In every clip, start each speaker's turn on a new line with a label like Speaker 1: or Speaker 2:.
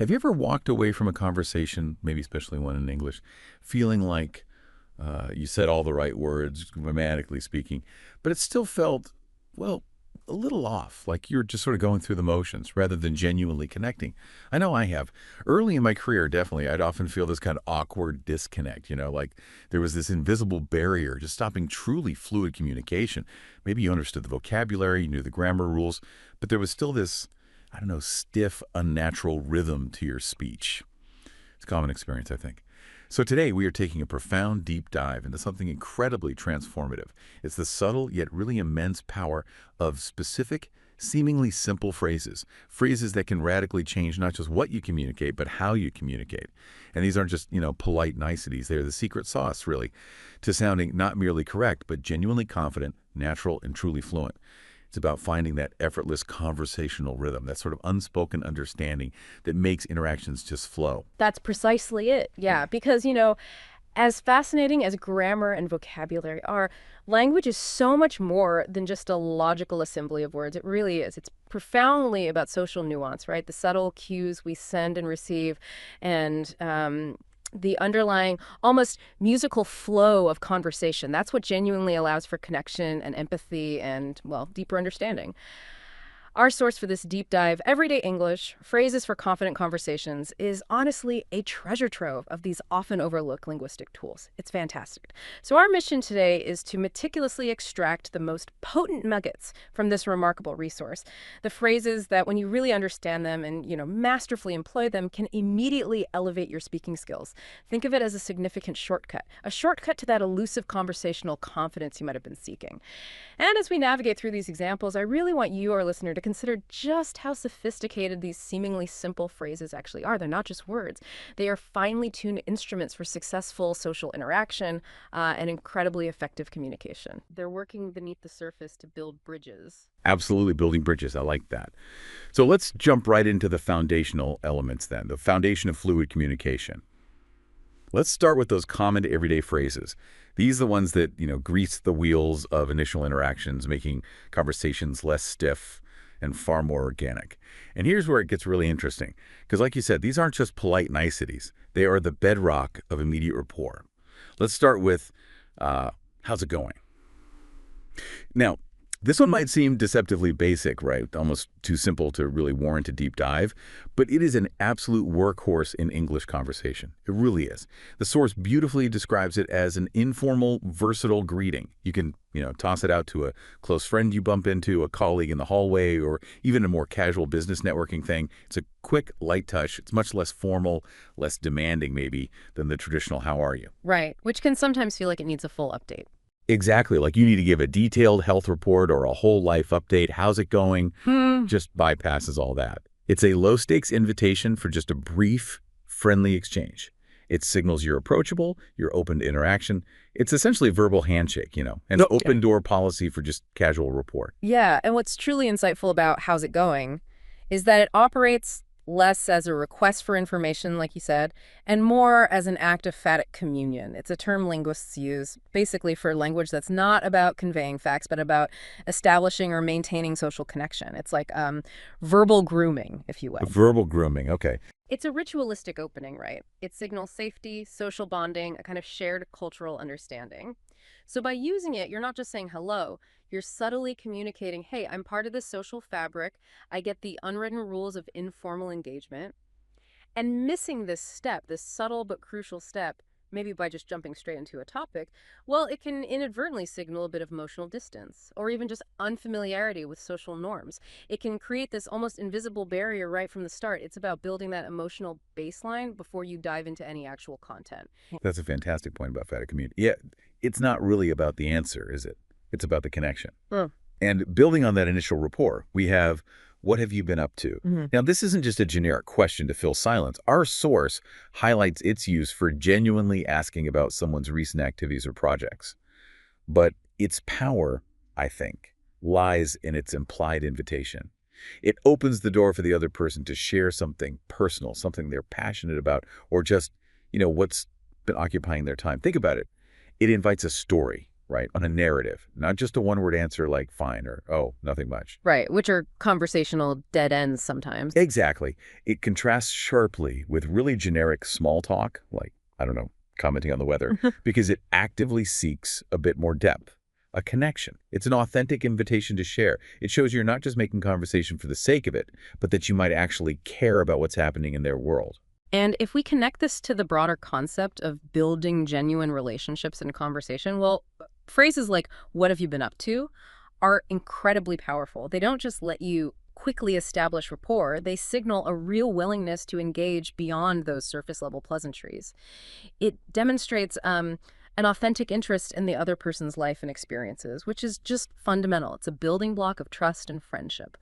Speaker 1: Have you ever walked away from a conversation, maybe especially one in English, feeling like you said all the right words, grammatically speaking, but it still felt, well, a little off, like you're just sort of going through the motions rather than genuinely connecting? I know I have. Early in my career, definitely, I'd often feel this kind of awkward disconnect, like there was this invisible barrier just stopping truly fluid communication. Maybe you understood the vocabulary, you knew the grammar rules, but there was still this, I don't know, stiff, unnatural rhythm to your speech. It's a common experience, I think. So today we are taking a profound deep dive into something incredibly transformative. It's the subtle yet really immense power of specific, seemingly simple phrases. Phrases that can radically change not just what you communicate, but how you communicate. And these aren't just, polite niceties. They're the secret sauce, really, to sounding not merely correct, but genuinely confident, natural, and truly fluent. It's about finding that effortless conversational rhythm, that sort of unspoken understanding that makes interactions just flow.
Speaker 2: That's precisely it. Yeah, because, as fascinating as grammar and vocabulary are, language is so much more than just a logical assembly of words. It really is. It's profoundly about social nuance, right? The subtle cues we send and receive, and the underlying, almost musical flow of conversation. That's what genuinely allows for connection and empathy and, well, deeper understanding. Our source for this deep dive, Everyday English, Phrases for Confident Conversations, is honestly a treasure trove of these often overlooked linguistic tools. It's fantastic. So our mission today is to meticulously extract the most potent nuggets from this remarkable resource. The phrases that, when you really understand them and, masterfully employ them, can immediately elevate your speaking skills. Think of it as a significant shortcut, a shortcut to that elusive conversational confidence you might have been seeking. And as we navigate through these examples, I really want you, our listener, to consider just how sophisticated these seemingly simple phrases actually are. They're not just words. They are finely tuned instruments for successful social interaction and incredibly effective communication. They're working beneath the surface to build bridges.
Speaker 1: Absolutely building bridges. I like that. So let's jump right into the foundational elements then, the foundation of fluid communication. Let's start with those common everyday phrases. These are the ones that, grease the wheels of initial interactions, making conversations less stiff and far more organic. And here's where it gets really interesting. Because like you said, these aren't just polite niceties. They are the bedrock of immediate rapport. Let's start with, how's it going? Now, this one might seem deceptively basic, right? Almost too simple to really warrant a deep dive, but it is an absolute workhorse in English conversation. It really is. The source beautifully describes it as an informal, versatile greeting. You can, toss it out to a close friend you bump into, a colleague in the hallway, or even a more casual business networking thing. It's a quick, light touch. It's much less formal, less demanding maybe than the traditional "how are you?"
Speaker 2: Right, which can sometimes feel like it needs a full update.
Speaker 1: Exactly. Like you need to give a detailed health report or a whole life update. How's it going? Just bypasses all that. It's a low-stakes invitation for just a brief, friendly exchange. It signals you're approachable, you're open to interaction. It's essentially a verbal handshake, an open-door policy for just casual rapport.
Speaker 2: Yeah, and what's truly insightful about how's it going is that it operates less as a request for information, like you said, and more as an act of phatic communion. It's a term linguists use basically for language that's not about conveying facts, but about establishing or maintaining social connection. It's like verbal grooming, if you will.
Speaker 1: Verbal grooming, okay.
Speaker 2: It's a ritualistic opening, right? It signals safety, social bonding, a kind of shared cultural understanding. So by using it, you're not just saying hello, you're subtly communicating, hey, I'm part of this social fabric. I get the unwritten rules of informal engagement. And missing this step, this subtle but crucial step, maybe by just jumping straight into a topic, well, it can inadvertently signal a bit of emotional distance or even just unfamiliarity with social norms. It can create this almost invisible barrier right from the start. It's about building that emotional baseline before you dive into any actual content.
Speaker 1: That's a fantastic point about phatic community. Yeah, it's not really about the answer, is it? It's about the connection. And building on that initial rapport, we have, what have you been up to? Now, this isn't just a generic question to fill silence. Our source highlights its use for genuinely asking about someone's recent activities or projects. But its power, I think, lies in its implied invitation. It opens the door for the other person to share something personal, something they're passionate about, or just, what's been occupying their time. Think about it. It invites a story, right, on a narrative, not just a one-word answer like fine or oh, nothing much.
Speaker 2: Right, which are conversational dead ends sometimes.
Speaker 1: Exactly. It contrasts sharply with really generic small talk, like, I don't know, commenting on the weather, because it actively seeks a bit more depth, a connection. It's an authentic invitation to share. It shows you're not just making conversation for the sake of it, but that you might actually care about what's happening in their world.
Speaker 2: And if we connect this to the broader concept of building genuine relationships in conversation, well, phrases like, what have you been up to, are incredibly powerful. They don't just let you quickly establish rapport, they signal a real willingness to engage beyond those surface level pleasantries. It demonstrates an authentic interest in the other person's life and experiences, which is just fundamental. It's a building block of trust and friendship.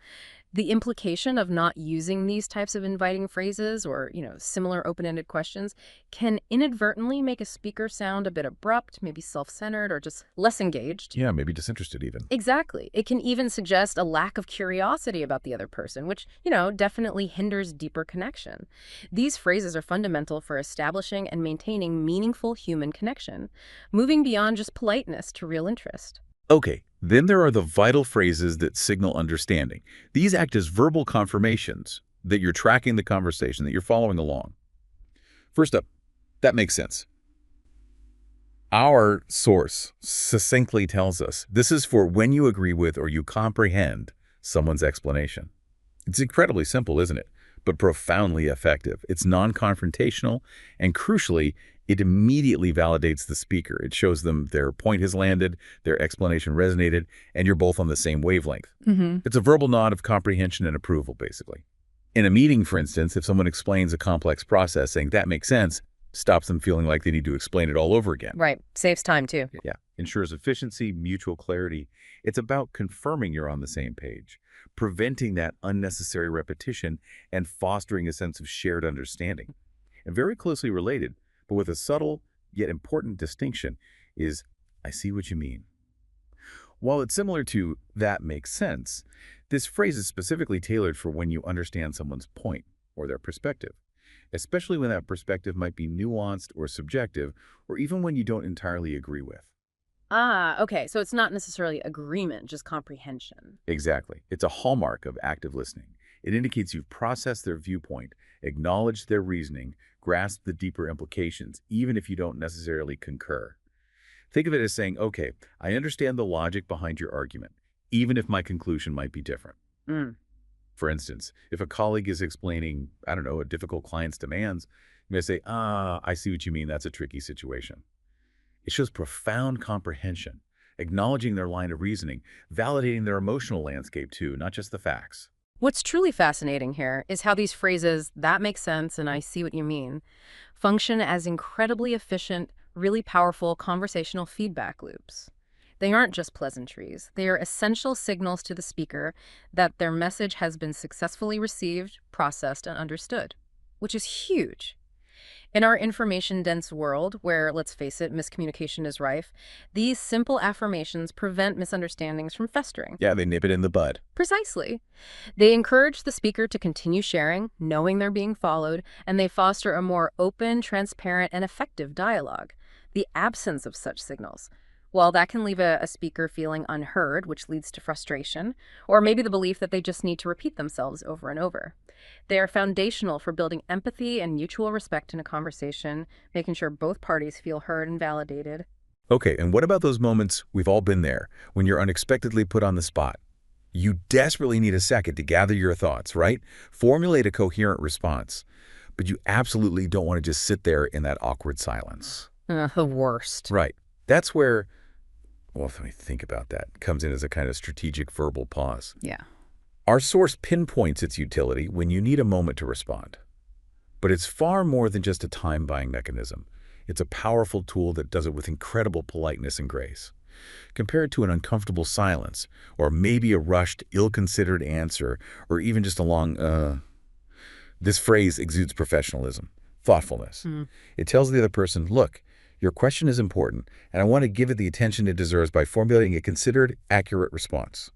Speaker 2: The implication of not using these types of inviting phrases or, similar open-ended questions can inadvertently make a speaker sound a bit abrupt, maybe self-centered, or just less engaged.
Speaker 1: Yeah, maybe disinterested even.
Speaker 2: Exactly. It can even suggest a lack of curiosity about the other person, which, definitely hinders deeper connection. These phrases are fundamental for establishing and maintaining meaningful human connection, moving beyond just politeness to real interest.
Speaker 1: Okay, then there are the vital phrases that signal understanding. These act as verbal confirmations that you're tracking the conversation, that you're following along. First up, that makes sense. Our source succinctly tells us this is for when you agree with or you comprehend someone's explanation. It's incredibly simple, isn't it? But profoundly effective. It's non-confrontational, and crucially, it immediately validates the speaker. It shows them their point has landed, their explanation resonated, and you're both on the same wavelength. It's a verbal nod of comprehension and approval, basically. In a meeting, for instance, if someone explains a complex process saying that makes sense, stops them feeling like they need to explain it all over again.
Speaker 2: Right. Saves time, too.
Speaker 1: Yeah. Ensures efficiency, mutual clarity. It's about confirming you're on the same page, preventing that unnecessary repetition, and fostering a sense of shared understanding. And very closely related, but with a subtle yet important distinction, is I see what you mean. While it's similar to that makes sense, this phrase is specifically tailored for when you understand someone's point or their perspective, especially when that perspective might be nuanced or subjective, or even when you don't entirely agree with.
Speaker 2: Ah, okay. So it's not necessarily agreement, just comprehension.
Speaker 1: Exactly. It's a hallmark of active listening. It indicates you've processed their viewpoint, acknowledged their reasoning, grasped the deeper implications, even if you don't necessarily concur. Think of it as saying, okay, I understand the logic behind your argument, even if my conclusion might be different.
Speaker 2: Mm.
Speaker 1: For instance, if a colleague is explaining, I don't know, a difficult client's demands, you may say, I see what you mean. That's a tricky situation. It shows profound comprehension, acknowledging their line of reasoning, validating their emotional landscape too, not just the facts.
Speaker 2: What's truly fascinating here is how these phrases, that makes sense and I see what you mean, function as incredibly efficient, really powerful conversational feedback loops. They aren't just pleasantries. They are essential signals to the speaker that their message has been successfully received, processed, and understood, which is huge. In our information-dense world, where, let's face it, miscommunication is rife, these simple affirmations prevent misunderstandings from festering.
Speaker 1: Yeah, they nip it in the bud.
Speaker 2: Precisely. They encourage the speaker to continue sharing, knowing they're being followed, and they foster a more open, transparent, and effective dialogue. The absence of such signals, well, that can leave a speaker feeling unheard, which leads to frustration, or maybe the belief that they just need to repeat themselves over and over. They are foundational for building empathy and mutual respect in a conversation, making sure both parties feel heard and validated.
Speaker 1: Okay, and what about those moments, we've all been there, when you're unexpectedly put on the spot? You desperately need a second to gather your thoughts, right? Formulate a coherent response. But you absolutely don't want to just sit there in that awkward silence.
Speaker 2: The worst.
Speaker 1: Right. That's where, well, if we think about that, comes in as a kind of strategic verbal pause.
Speaker 2: Yeah.
Speaker 1: Our source pinpoints its utility when you need a moment to respond. But it's far more than just a time-buying mechanism. It's a powerful tool that does it with incredible politeness and grace. Compared to an uncomfortable silence, or maybe a rushed, ill-considered answer, or even just a long, this phrase exudes professionalism, thoughtfulness. It tells the other person, look, your question is important, and I want to give it the attention it deserves by formulating a considered, accurate response.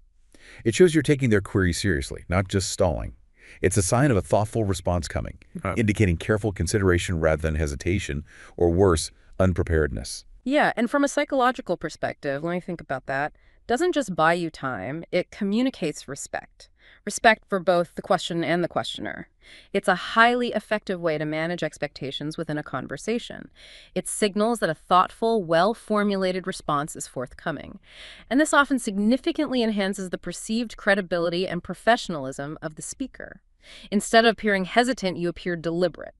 Speaker 1: It shows you're taking their query seriously, not just stalling. It's a sign of a thoughtful response coming, indicating careful consideration rather than hesitation, or worse, unpreparedness.
Speaker 2: Yeah, and from a psychological perspective, let me think about that. Doesn't just buy you time, it communicates respect. Respect for both the question and the questioner. It's a highly effective way to manage expectations within a conversation. It signals that a thoughtful, well-formulated response is forthcoming. And this often significantly enhances the perceived credibility and professionalism of the speaker. Instead of appearing hesitant, you appear deliberate,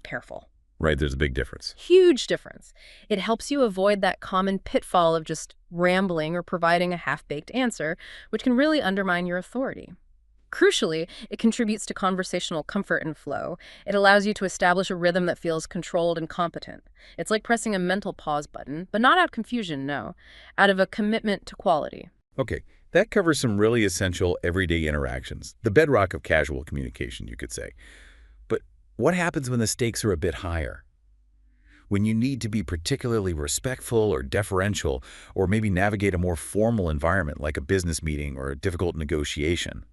Speaker 2: careful.
Speaker 1: Right, there's a big difference.
Speaker 2: Huge difference. It helps you avoid that common pitfall of just rambling or providing a half-baked answer, which can really undermine your authority. Crucially, it contributes to conversational comfort and flow. It allows you to establish a rhythm that feels controlled and competent. It's like pressing a mental pause button, but not out of confusion, no, out of a commitment to quality.
Speaker 1: Okay, that covers some really essential everyday interactions, the bedrock of casual communication, you could say. But what happens when the stakes are a bit higher? When you need to be particularly respectful or deferential, or maybe navigate a more formal environment like a business meeting or a difficult negotiation?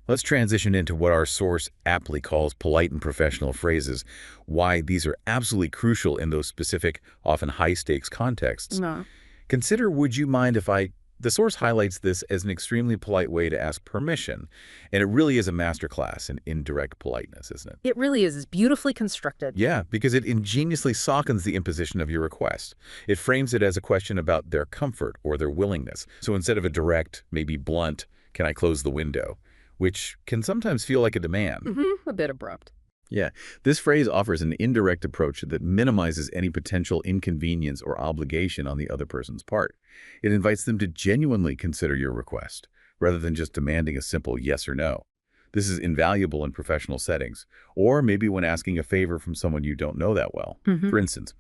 Speaker 1: Let's transition into what our source aptly calls polite and professional phrases, why these are absolutely crucial in those specific, often high-stakes contexts.
Speaker 2: No.
Speaker 1: Consider "would you mind if I..." The source highlights this as an extremely polite way to ask permission, and it really is a masterclass in indirect politeness, isn't it?
Speaker 2: It really is. It's beautifully constructed.
Speaker 1: Yeah, because it ingeniously softens the imposition of your request. It frames it as a question about their comfort or their willingness. So instead of a direct, maybe blunt, "can I close the window?" which can sometimes feel like a demand.
Speaker 2: A bit abrupt.
Speaker 1: Yeah, this phrase offers an indirect approach that minimizes any potential inconvenience or obligation on the other person's part. It invites them to genuinely consider your request, rather than just demanding a simple yes or no. This is invaluable in professional settings, or maybe when asking a favor from someone you don't know that well. For instance,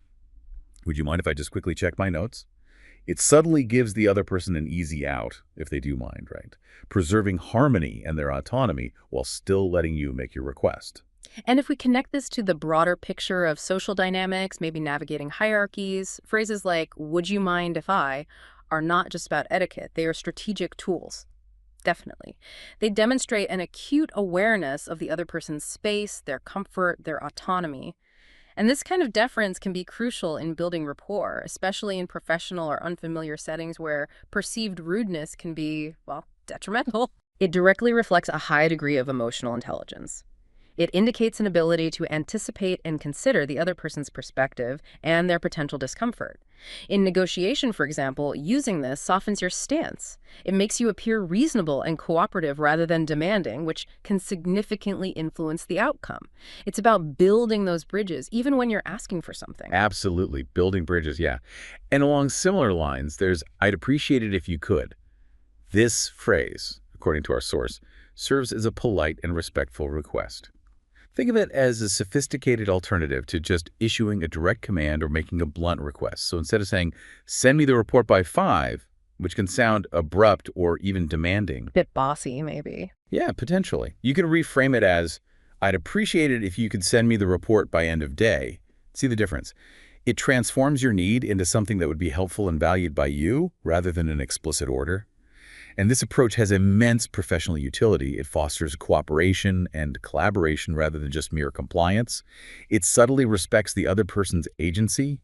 Speaker 1: "would you mind if I just quickly check my notes?" It subtly gives the other person an easy out, if they do mind, right? Preserving harmony and their autonomy while still letting you make your request.
Speaker 2: And if we connect this to the broader picture of social dynamics, maybe navigating hierarchies, phrases like, "would you mind if I," are not just about etiquette. They are strategic tools. Definitely. They demonstrate an acute awareness of the other person's space, their comfort, their autonomy. And this kind of deference can be crucial in building rapport, especially in professional or unfamiliar settings where perceived rudeness can be, well, detrimental. It directly reflects a high degree of emotional intelligence. It indicates an ability to anticipate and consider the other person's perspective and their potential discomfort. In negotiation, for example, using this softens your stance. It makes you appear reasonable and cooperative rather than demanding, which can significantly influence the outcome. It's about building those bridges, even when you're asking for something.
Speaker 1: Absolutely. Building bridges, yeah. And along similar lines, there's "I'd appreciate it if you could." This phrase, according to our source, serves as a polite and respectful request. Think of it as a sophisticated alternative to just issuing a direct command or making a blunt request. So instead of saying, "send me the report by 5," which can sound abrupt or even demanding.
Speaker 2: Bit bossy, maybe.
Speaker 1: Yeah, potentially. You can reframe it as, "I'd appreciate it if you could send me the report by end of day." See the difference? It transforms your need into something that would be helpful and valued by you rather than an explicit order. And this approach has immense professional utility. It fosters cooperation and collaboration rather than just mere compliance. It subtly respects the other person's agency,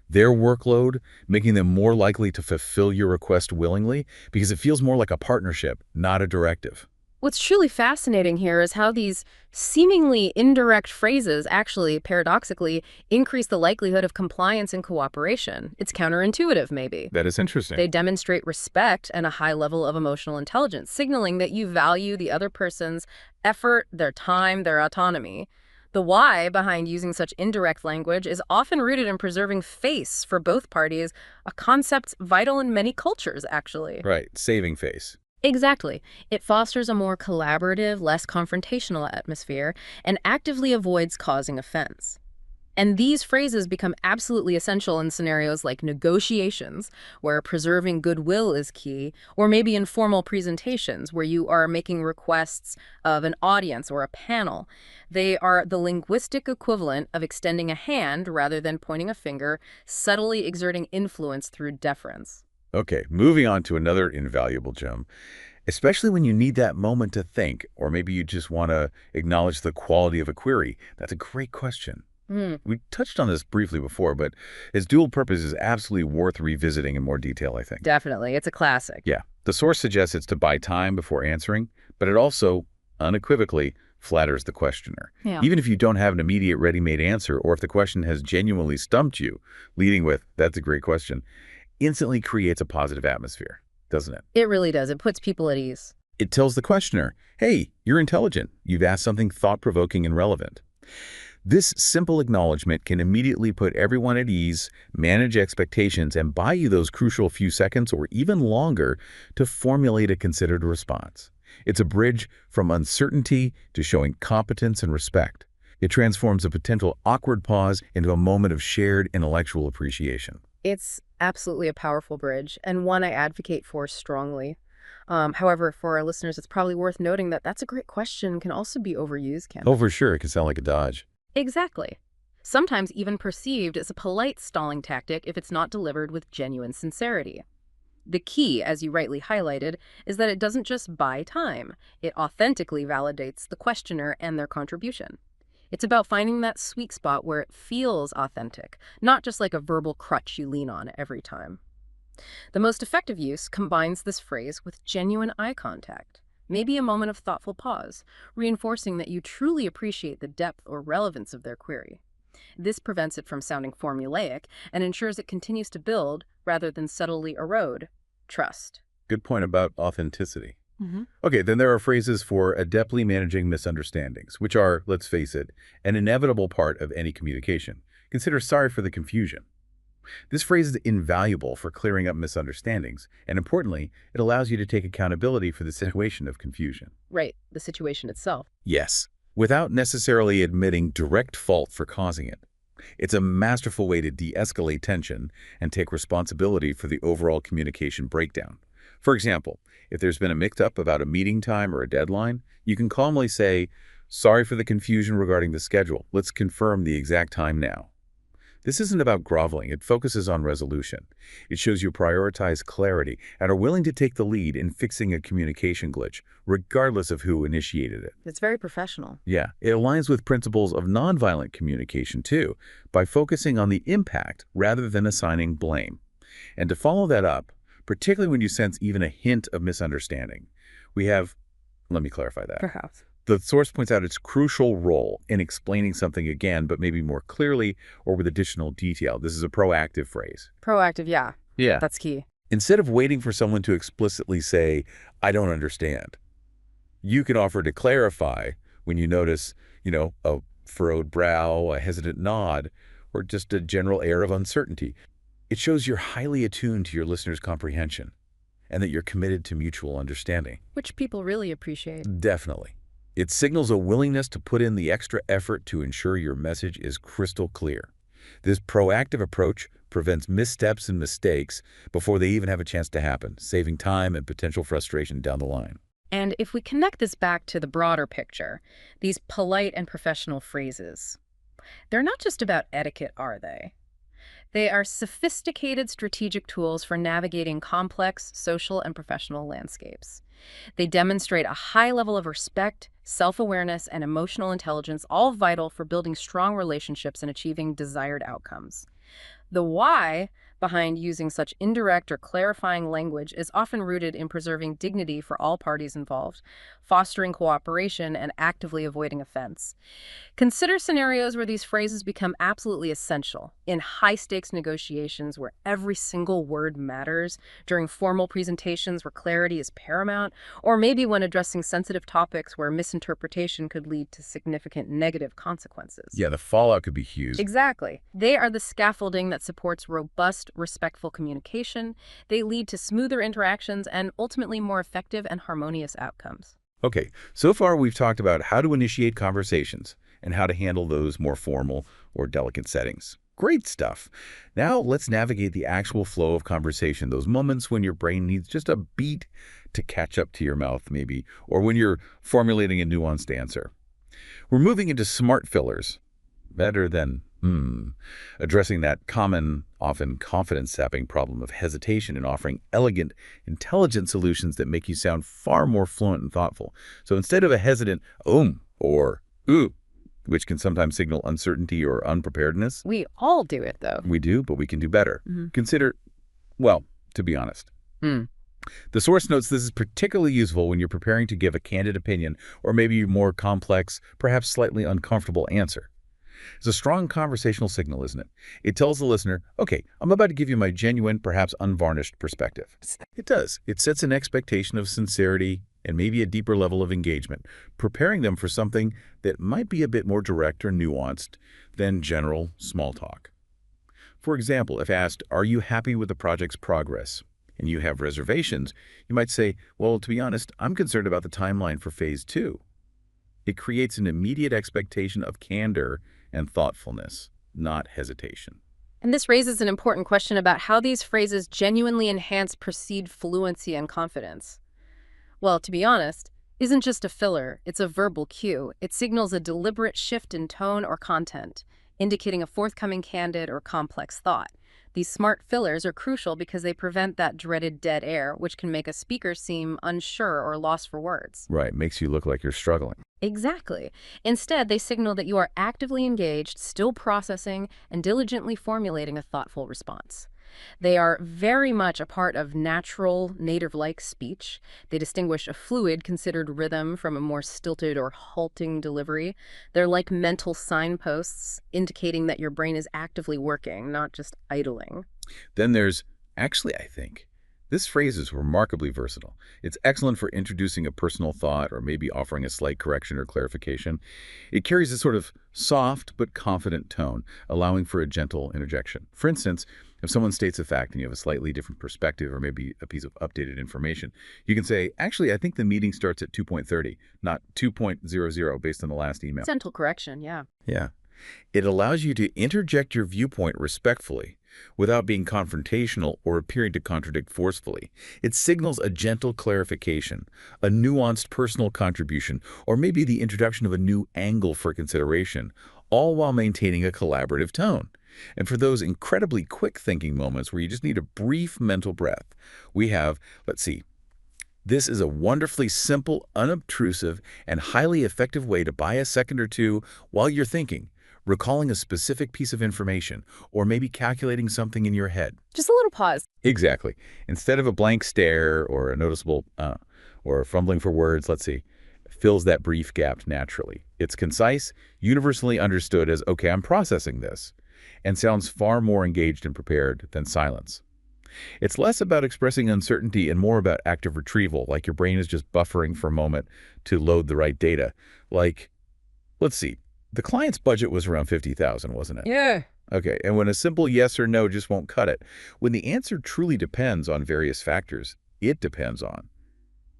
Speaker 1: their workload, making them more likely to fulfill your request willingly because it feels more like a partnership, not a directive.
Speaker 2: What's truly fascinating here is how these seemingly indirect phrases actually, paradoxically, increase the likelihood of compliance and cooperation. It's counterintuitive, maybe.
Speaker 1: That is interesting.
Speaker 2: They demonstrate respect and a high level of emotional intelligence, signaling that you value the other person's effort, their time, their autonomy. The why behind using such indirect language is often rooted in preserving face for both parties, a concept vital in many cultures, actually.
Speaker 1: Right, saving face.
Speaker 2: Exactly. It fosters a more collaborative, less confrontational atmosphere and actively avoids causing offense. And these phrases become absolutely essential in scenarios like negotiations, where preserving goodwill is key, or maybe in formal presentations, where you are making requests of an audience or a panel. They are the linguistic equivalent of extending a hand rather than pointing a finger, subtly exerting influence through deference.
Speaker 1: Okay, moving on to another invaluable gem, especially when you need that moment to think, or maybe you just want to acknowledge the quality of a query. That's a great question.
Speaker 2: Hmm,
Speaker 1: We touched on this briefly before, but its dual purpose is absolutely worth revisiting in more detail, I think.
Speaker 2: definitely. It's a classic.
Speaker 1: Yeah, the source suggests it's to buy time before answering, but it also, unequivocally, flatters the questioner.
Speaker 2: Yeah.
Speaker 1: Even if you don't have an immediate ready-made answer, or if the question has genuinely stumped you, leading with, "That's a great question," instantly creates a positive atmosphere, doesn't it?
Speaker 2: It really does. It puts people at ease.
Speaker 1: It tells the questioner, "Hey, you're intelligent. You've asked something thought-provoking and relevant." This simple acknowledgement can immediately put everyone at ease, manage expectations, and buy you those crucial few seconds or even longer to formulate a considered response. It's a bridge from uncertainty to showing competence and respect. It transforms a potential awkward pause into a moment of shared intellectual appreciation.
Speaker 2: It's absolutely a powerful bridge and one I advocate for strongly. However, for our listeners, it's probably worth noting that "that's a great question" can also be overused, can
Speaker 1: Oh,
Speaker 2: it?
Speaker 1: for sure, it can sound like a dodge.
Speaker 2: Exactly. Sometimes even perceived as a polite stalling tactic if it's not delivered with genuine sincerity. The key, as you rightly highlighted, is that it doesn't just buy time. It authentically validates the questioner and their contribution. It's about finding that sweet spot where it feels authentic, not just like a verbal crutch you lean on every time. The most effective use combines this phrase with genuine eye contact, maybe a moment of thoughtful pause, reinforcing that you truly appreciate the depth or relevance of their query. This prevents it from sounding formulaic and ensures it continues to build, rather than subtly erode, trust.
Speaker 1: Good point about authenticity.
Speaker 2: Hmm.
Speaker 1: Okay, then there are phrases for adeptly managing misunderstandings, which are, let's face it, an inevitable part of any communication. Consider "sorry for the confusion." This phrase is invaluable for clearing up misunderstandings, and importantly, it allows you to take accountability for the situation of confusion.
Speaker 2: Right, the situation itself.
Speaker 1: Yes, without necessarily admitting direct fault for causing it. It's a masterful way to de-escalate tension and take responsibility for the overall communication breakdown. For example, if there's been a mix-up about a meeting time or a deadline, you can calmly say, "Sorry for the confusion regarding the schedule. Let's confirm the exact time now." This isn't about groveling. It focuses on resolution. It shows you prioritize clarity and are willing to take the lead in fixing a communication glitch, regardless of who initiated it.
Speaker 2: It's very professional.
Speaker 1: Yeah, it aligns with principles of nonviolent communication, too, by focusing on the impact rather than assigning blame. And to follow that up, particularly when you sense even a hint of misunderstanding, we have, let me clarify that.
Speaker 2: Perhaps.
Speaker 1: The source points out its crucial role in explaining something again, but maybe more clearly or with additional detail. This is a proactive phrase.
Speaker 2: Proactive, yeah.
Speaker 1: Yeah.
Speaker 2: That's key.
Speaker 1: Instead of waiting for someone to explicitly say, "I don't understand," you can offer to clarify when you notice, a furrowed brow, a hesitant nod, or just a general air of uncertainty. It shows you're highly attuned to your listener's comprehension and that you're committed to mutual understanding.
Speaker 2: Which people really appreciate.
Speaker 1: Definitely. It signals a willingness to put in the extra effort to ensure your message is crystal clear. This proactive approach prevents missteps and mistakes before they even have a chance to happen, saving time and potential frustration down the line.
Speaker 2: And if we connect this back to the broader picture, these polite and professional phrases, they're not just about etiquette, are they? They are sophisticated strategic tools for navigating complex social and professional landscapes. They demonstrate a high level of respect, self-awareness, and emotional intelligence, all vital for building strong relationships and achieving desired outcomes. The why behind using such indirect or clarifying language is often rooted in preserving dignity for all parties involved, fostering cooperation, and actively avoiding offense. Consider scenarios where these phrases become absolutely essential in high-stakes negotiations where every single word matters, during formal presentations where clarity is paramount, or maybe when addressing sensitive topics where misinterpretation could lead to significant negative consequences.
Speaker 1: Yeah, the fallout could be huge.
Speaker 2: Exactly. They are the scaffolding that supports robust, respectful communication. They lead to smoother interactions and ultimately more effective and harmonious outcomes.
Speaker 1: Okay, so far we've talked about how to initiate conversations and how to handle those more formal or delicate settings. Great stuff. Now let's navigate the actual flow of conversation, those moments when your brain needs just a beat to catch up to your mouth, maybe, or when you're formulating a nuanced answer. We're moving into smart fillers, better than addressing that common, often confidence-sapping problem of hesitation and offering elegant, intelligent solutions that make you sound far more fluent and thoughtful. So instead of a hesitant or ooh, which can sometimes signal uncertainty or unpreparedness.
Speaker 2: We all do it, though.
Speaker 1: We do, but we can do better.
Speaker 2: Hmm.
Speaker 1: Consider, well, to be honest,
Speaker 2: Hmm.
Speaker 1: the source notes this is particularly useful when you're preparing to give a candid opinion or maybe a more complex, perhaps slightly uncomfortable answer. It's a strong conversational signal, isn't it? It tells the listener, okay, I'm about to give you my genuine, perhaps unvarnished perspective. It does. It sets an expectation of sincerity and maybe a deeper level of engagement, preparing them for something that might be a bit more direct or nuanced than general small talk. For example, if asked, are you happy with the project's progress? And you have reservations, you might say, well, to be honest, I'm concerned about the timeline for phase 2. It creates an immediate expectation of candor and thoughtfulness, not hesitation.
Speaker 2: And this raises an important question about how these phrases genuinely enhance perceived fluency and confidence. Well, to be honest, isn't just a filler, it's a verbal cue. It signals a deliberate shift in tone or content, indicating a forthcoming candid or complex thought. These smart fillers are crucial because they prevent that dreaded dead air, which can make a speaker seem unsure or lost for words.
Speaker 1: Right, makes you look like you're struggling.
Speaker 2: Exactly. Instead, they signal that you are actively engaged, still processing, and diligently formulating a thoughtful response. They are very much a part of natural, native-like speech. They distinguish a fluid, considered rhythm from a more stilted or halting delivery. They're like mental signposts, indicating that your brain is actively working, not just idling.
Speaker 1: Then there's, actually, I think, this phrase is remarkably versatile. It's excellent for introducing a personal thought or maybe offering a slight correction or clarification. It carries a sort of soft but confident tone, allowing for a gentle interjection. For instance, if someone states a fact and you have a slightly different perspective or maybe a piece of updated information, you can say, actually, I think the meeting starts at 2.30, not 2.00 based on the last email.
Speaker 2: Gentle correction, yeah.
Speaker 1: Yeah. It allows you to interject your viewpoint respectfully without being confrontational or appearing to contradict forcefully. It signals a gentle clarification, a nuanced personal contribution, or maybe the introduction of a new angle for consideration, all while maintaining a collaborative tone. And for those incredibly quick-thinking moments where you just need a brief mental breath, we have, let's see, this is a wonderfully simple, unobtrusive, and highly effective way to buy a second or two while you're thinking, recalling a specific piece of information, or maybe calculating something in your head.
Speaker 2: Just a little pause.
Speaker 1: Exactly. Instead of a blank stare or a noticeable, or fumbling for words, let's see, fills that brief gap naturally. It's concise, universally understood as, okay, I'm processing this, and sounds far more engaged and prepared than silence. It's less about expressing uncertainty and more about active retrieval, like your brain is just buffering for a moment to load the right data. Like, let's see, the client's budget was around $50,000, wasn't it?
Speaker 2: Yeah.
Speaker 1: Okay, and when a simple yes or no just won't cut it, when the answer truly depends on various factors, it depends on,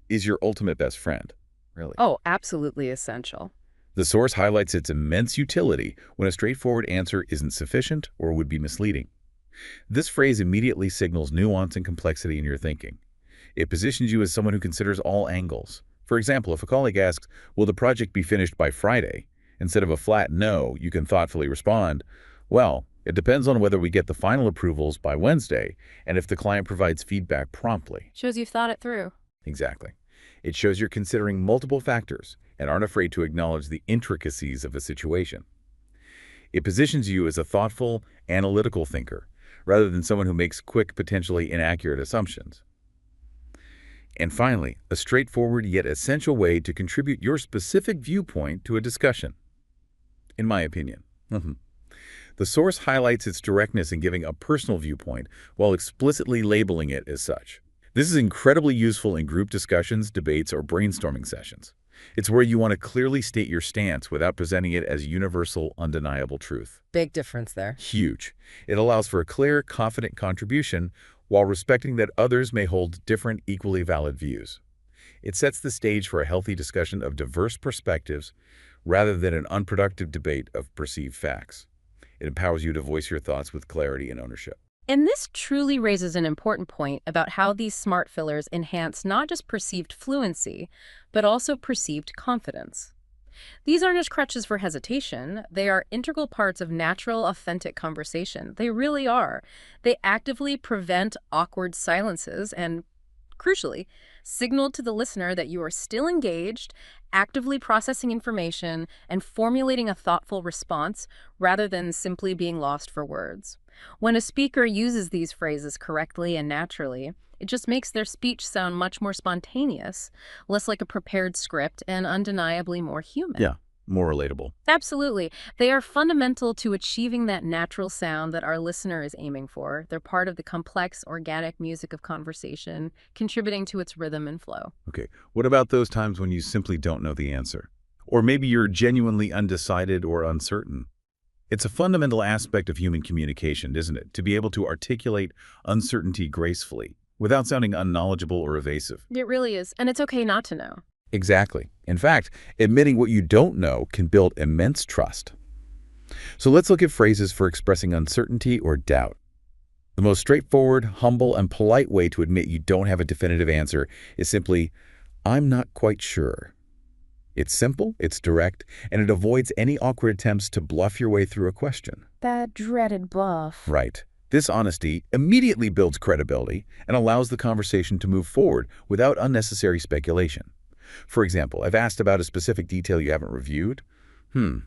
Speaker 1: is your ultimate best friend, really?
Speaker 2: Oh, absolutely essential.
Speaker 1: The source highlights its immense utility when a straightforward answer isn't sufficient or would be misleading. This phrase immediately signals nuance and complexity in your thinking. It positions you as someone who considers all angles. For example, if a colleague asks, will the project be finished by Friday? Instead of a flat no, you can thoughtfully respond, well, it depends on whether we get the final approvals by Wednesday and if the client provides feedback promptly.
Speaker 2: Shows you've thought it through.
Speaker 1: Exactly. It shows you're considering multiple factors and aren't afraid to acknowledge the intricacies of a situation. It positions you as a thoughtful, analytical thinker, rather than someone who makes quick, potentially inaccurate assumptions. And finally, a straightforward yet essential way to contribute your specific viewpoint to a discussion, in my opinion. The source highlights its directness in giving a personal viewpoint while explicitly labeling it as such. This is incredibly useful in group discussions, debates, or brainstorming sessions. It's where you want to clearly state your stance without presenting it as universal, undeniable truth.
Speaker 2: Big difference there.
Speaker 1: Huge. It allows for a clear, confident contribution while respecting that others may hold different, equally valid views. It sets the stage for a healthy discussion of diverse perspectives rather than an unproductive debate of perceived facts. It empowers you to voice your thoughts with clarity and ownership.
Speaker 2: And this truly raises an important point about how these smart fillers enhance not just perceived fluency, but also perceived confidence. These aren't just crutches for hesitation. They are integral parts of natural, authentic conversation. They really are. They actively prevent awkward silences and, crucially, Signal to the listener that you are still engaged, actively processing information, and formulating a thoughtful response rather than simply being lost for words. When a speaker uses these phrases correctly and naturally, it just makes their speech sound much more spontaneous, less like a prepared script, and undeniably more human.
Speaker 1: Yeah, more relatable.
Speaker 2: Absolutely. They are fundamental to achieving that natural sound that our listener is aiming for. They're part of the complex, organic music of conversation, contributing to its rhythm and flow.
Speaker 1: Okay, what about those times when you simply don't know the answer? Or maybe you're genuinely undecided or uncertain. It's a fundamental aspect of human communication, isn't it? To be able to articulate uncertainty gracefully, without sounding unknowledgeable or evasive.
Speaker 2: It really is. And it's okay not to know.
Speaker 1: Exactly. In fact, admitting what you don't know can build immense trust. So let's look at phrases for expressing uncertainty or doubt. The most straightforward, humble, and polite way to admit you don't have a definitive answer is simply, "I'm not quite sure." It's simple, it's direct, and it avoids any awkward attempts to bluff your way through a question.
Speaker 2: That dreaded bluff.
Speaker 1: Right. This honesty immediately builds credibility and allows the conversation to move forward without unnecessary speculation. For example, I've asked about a specific detail you haven't reviewed. I'm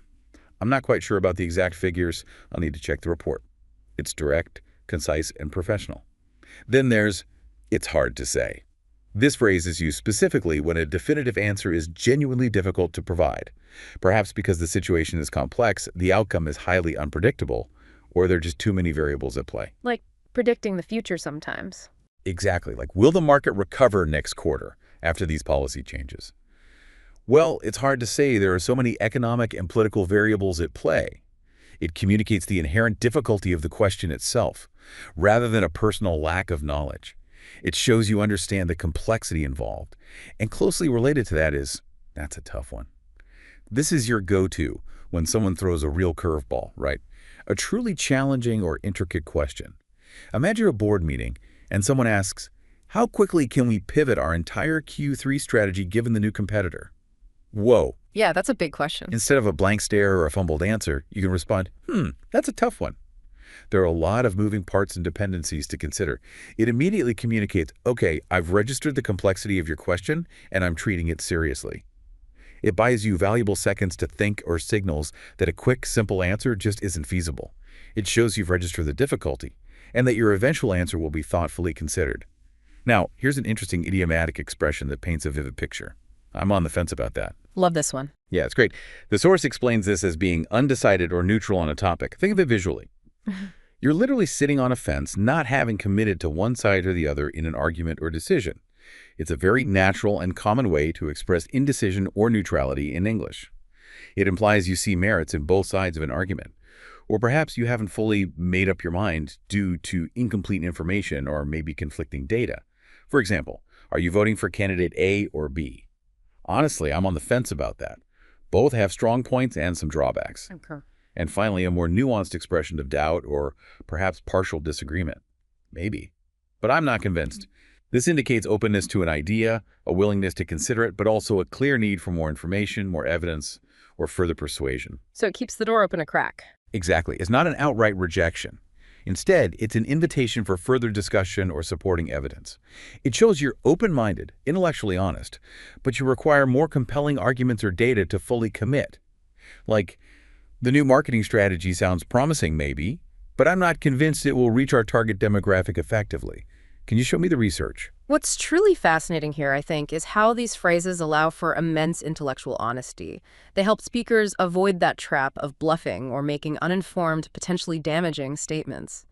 Speaker 1: not quite sure about the exact figures. I'll need to check the report. It's direct, concise, and professional. Then there's, "It's hard to say." This phrase is used specifically when a definitive answer is genuinely difficult to provide, perhaps because the situation is complex, the outcome is highly unpredictable, or there are just too many variables at play.
Speaker 2: Like predicting the future sometimes.
Speaker 1: Exactly, like will the market recover next quarter after these policy changes? Well, it's hard to say. There are so many economic and political variables at play. It communicates the inherent difficulty of the question itself, rather than a personal lack of knowledge. It shows you understand the complexity involved. And closely related to that is, that's a tough one. This is your go-to when someone throws a real curveball, right? A truly challenging or intricate question. Imagine a board meeting and someone asks, "How quickly can we pivot our entire Q3 strategy given the new competitor?" Whoa.
Speaker 2: Yeah, that's a big question.
Speaker 1: Instead of a blank stare or a fumbled answer, you can respond, that's a tough one. There are a lot of moving parts and dependencies to consider. It immediately communicates, okay, I've registered the complexity of your question and I'm treating it seriously. It buys you valuable seconds to think or signals that a quick, simple answer just isn't feasible. It shows you've registered the difficulty and that your eventual answer will be thoughtfully considered. Now, here's an interesting idiomatic expression that paints a vivid picture. I'm on the fence about that.
Speaker 2: Love this one.
Speaker 1: Yeah, it's great. The source explains this as being undecided or neutral on a topic. Think of it visually. You're literally sitting on a fence, not having committed to one side or the other in an argument or decision. It's a very natural and common way to express indecision or neutrality in English. It implies you see merits in both sides of an argument. Or perhaps you haven't fully made up your mind due to incomplete information or maybe conflicting data. For example, are you voting for candidate A or B? Honestly, I'm on the fence about that. Both have strong points and some drawbacks.
Speaker 2: Okay.
Speaker 1: And finally, a more nuanced expression of doubt or perhaps partial disagreement. Maybe. But I'm not convinced. This indicates openness to an idea, a willingness to consider it, but also a clear need for more information, more evidence, or further persuasion.
Speaker 2: So it keeps the door open a crack.
Speaker 1: Exactly. It's not an outright rejection. Instead, it's an invitation for further discussion or supporting evidence. It shows you're open-minded, intellectually honest, but you require more compelling arguments or data to fully commit. Like, the new marketing strategy sounds promising maybe, but I'm not convinced it will reach our target demographic effectively. Can you show me the research?
Speaker 2: What's truly fascinating here, I think, is how these phrases allow for immense intellectual honesty. They help speakers avoid that trap of bluffing or making uninformed, potentially damaging statements.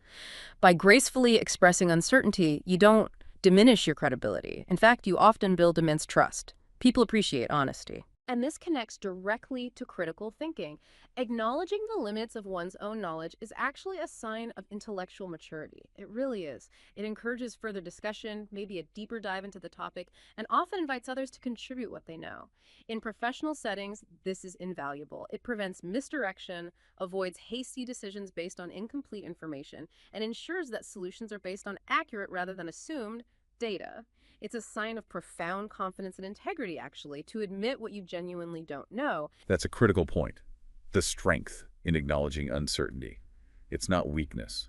Speaker 2: By gracefully expressing uncertainty, you don't diminish your credibility. In fact, you often build immense trust. People appreciate honesty. And this connects directly to critical thinking. Acknowledging the limits of one's own knowledge is actually a sign of intellectual maturity. It really is. It encourages further discussion, maybe a deeper dive into the topic, and often invites others to contribute what they know. In professional settings, this is invaluable. It prevents misdirection, avoids hasty decisions based on incomplete information, and ensures that solutions are based on accurate rather than assumed data. It's a sign of profound confidence and integrity, actually, to admit what you genuinely don't know.
Speaker 1: That's a critical point. The strength in acknowledging uncertainty. It's not weakness.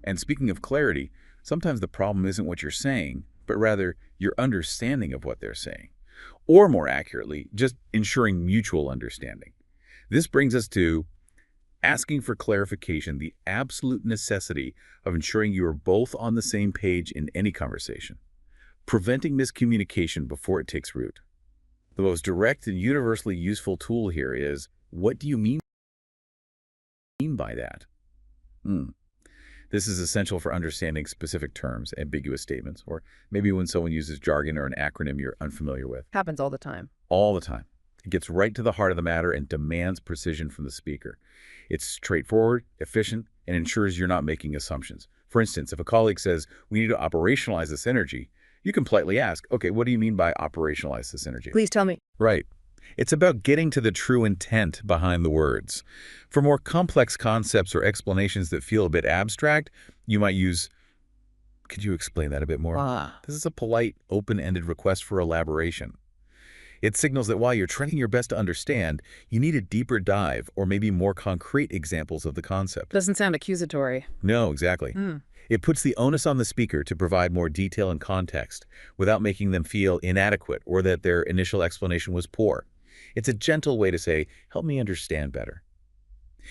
Speaker 1: And speaking of clarity, sometimes the problem isn't what you're saying, but rather your understanding of what they're saying. Or more accurately, just ensuring mutual understanding. This brings us to asking for clarification, the absolute necessity of ensuring you are both on the same page in any conversation, preventing miscommunication before it takes root. The most direct and universally useful tool here is, what do you mean by that? This is essential for understanding specific terms, ambiguous statements, or maybe when someone uses jargon or an acronym you're unfamiliar with.
Speaker 2: Happens all the time.
Speaker 1: All the time. It gets right to the heart of the matter and demands precision from the speaker. It's straightforward, efficient, and ensures you're not making assumptions. For instance, if a colleague says, we need to operationalize this energy, you can politely ask, okay, what do you mean by operationalize this energy?
Speaker 2: Please tell me.
Speaker 1: Right. It's about getting to the true intent behind the words. For more complex concepts or explanations that feel a bit abstract, you might use, could you explain that a bit more? This is a polite, open-ended request for elaboration. It signals that while you're trying your best to understand, you need a deeper dive or maybe more concrete examples of the concept.
Speaker 2: Doesn't sound accusatory.
Speaker 1: No, exactly. It puts the onus on the speaker to provide more detail and context without making them feel inadequate or that their initial explanation was poor. It's a gentle way to say, help me understand better.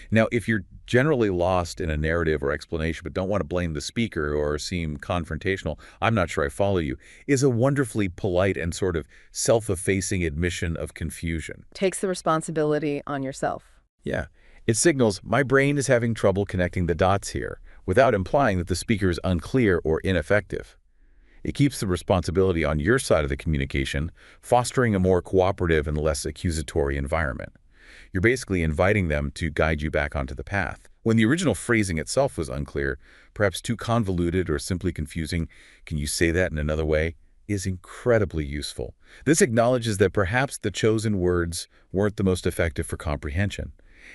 Speaker 1: Now, if you're generally lost in a narrative or explanation but don't want to blame the speaker or seem confrontational, I'm not sure I follow you, is a wonderfully polite and sort of self-effacing admission of confusion.
Speaker 2: Takes the responsibility on yourself.
Speaker 1: Yeah. It signals, my brain is having trouble connecting the dots here, without implying that the speaker is unclear or ineffective. It keeps the responsibility on your side of the communication, fostering a more cooperative and less accusatory environment. You're basically inviting them to guide you back onto the path. When the original phrasing itself was unclear, perhaps too convoluted or simply confusing, can you say that in another way, is incredibly useful. This acknowledges that perhaps the chosen words weren't the most effective for comprehension,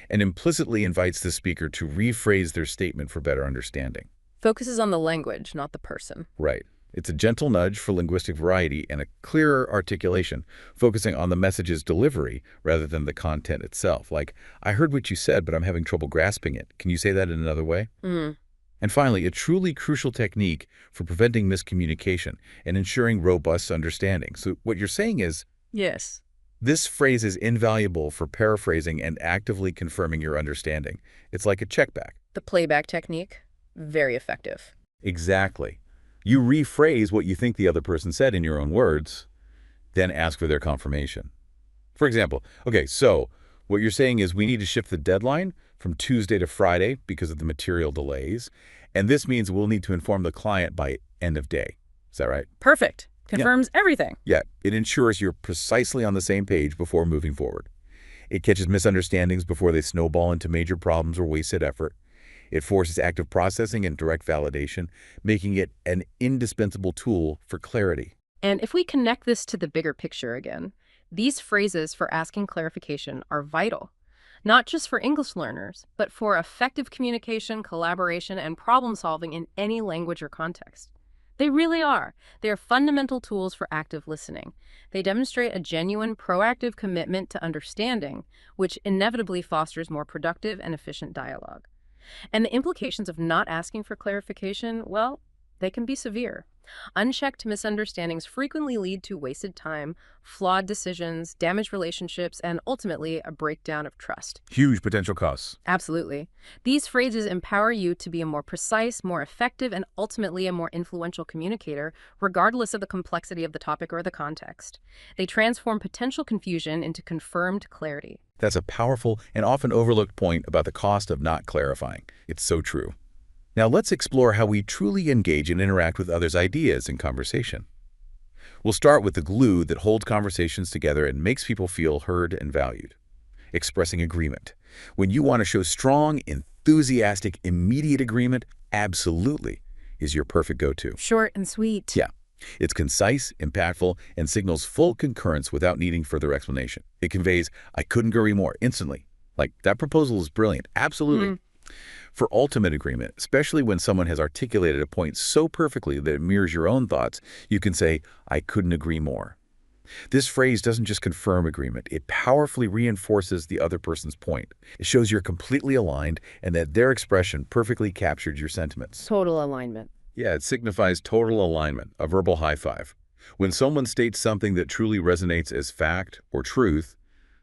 Speaker 1: and implicitly invites the speaker to rephrase their statement for better understanding.
Speaker 2: Focuses on the language, not the person.
Speaker 1: Right. It's a gentle nudge for linguistic variety and a clearer articulation, focusing on the message's delivery rather than the content itself. Like, I heard what you said, but I'm having trouble grasping it. Can you say that in another way? And finally, a truly crucial technique for preventing miscommunication and ensuring robust understanding. So what you're saying is,
Speaker 2: Yes.
Speaker 1: this phrase is invaluable for paraphrasing and actively confirming your understanding. It's like a checkback.
Speaker 2: The playback technique, very effective.
Speaker 1: Exactly. You rephrase what you think the other person said in your own words, then ask for their confirmation. For example, okay, so what you're saying is we need to shift the deadline from Tuesday to Friday because of the material delays, and this means we'll need to inform the client by end of day. Is that right?
Speaker 2: Perfect. Confirms everything.
Speaker 1: Yeah, it ensures you're precisely on the same page before moving forward. It catches misunderstandings before they snowball into major problems or wasted effort. It forces active processing and direct validation, making it an indispensable tool for clarity.
Speaker 2: And if we connect this to the bigger picture again, these phrases for asking clarification are vital, not just for English learners, but for effective communication, collaboration, and problem solving in any language or context. They really are. They are fundamental tools for active listening. They demonstrate a genuine, proactive commitment to understanding, which inevitably fosters more productive and efficient dialogue. And the implications of not asking for clarification, well, they can be severe. Unchecked misunderstandings frequently lead to wasted time, flawed decisions, damaged relationships, and ultimately a breakdown of trust.
Speaker 1: Huge potential costs.
Speaker 2: Absolutely. These phrases empower you to be a more precise, more effective, and ultimately a more influential communicator, regardless of the complexity of the topic or the context. They transform potential confusion into confirmed clarity.
Speaker 1: That's a powerful and often overlooked point about the cost of not clarifying. It's so true. Now let's explore how we truly engage and interact with others' ideas in conversation. We'll start with the glue that holds conversations together and makes people feel heard and valued. Expressing agreement. When you want to show strong, enthusiastic, immediate agreement, absolutely is your perfect go-to.
Speaker 2: Short and sweet.
Speaker 1: Yeah. It's concise, impactful, and signals full concurrence without needing further explanation. It conveys, I couldn't agree more, instantly. Like, that proposal is brilliant. Absolutely. For ultimate agreement, especially when someone has articulated a point so perfectly that it mirrors your own thoughts, you can say, I couldn't agree more. This phrase doesn't just confirm agreement, it powerfully reinforces the other person's point. It shows you're completely aligned and that their expression perfectly captured your sentiments.
Speaker 2: Total alignment.
Speaker 1: Yeah, it signifies total alignment, a verbal high five. When someone states something that truly resonates as fact or truth,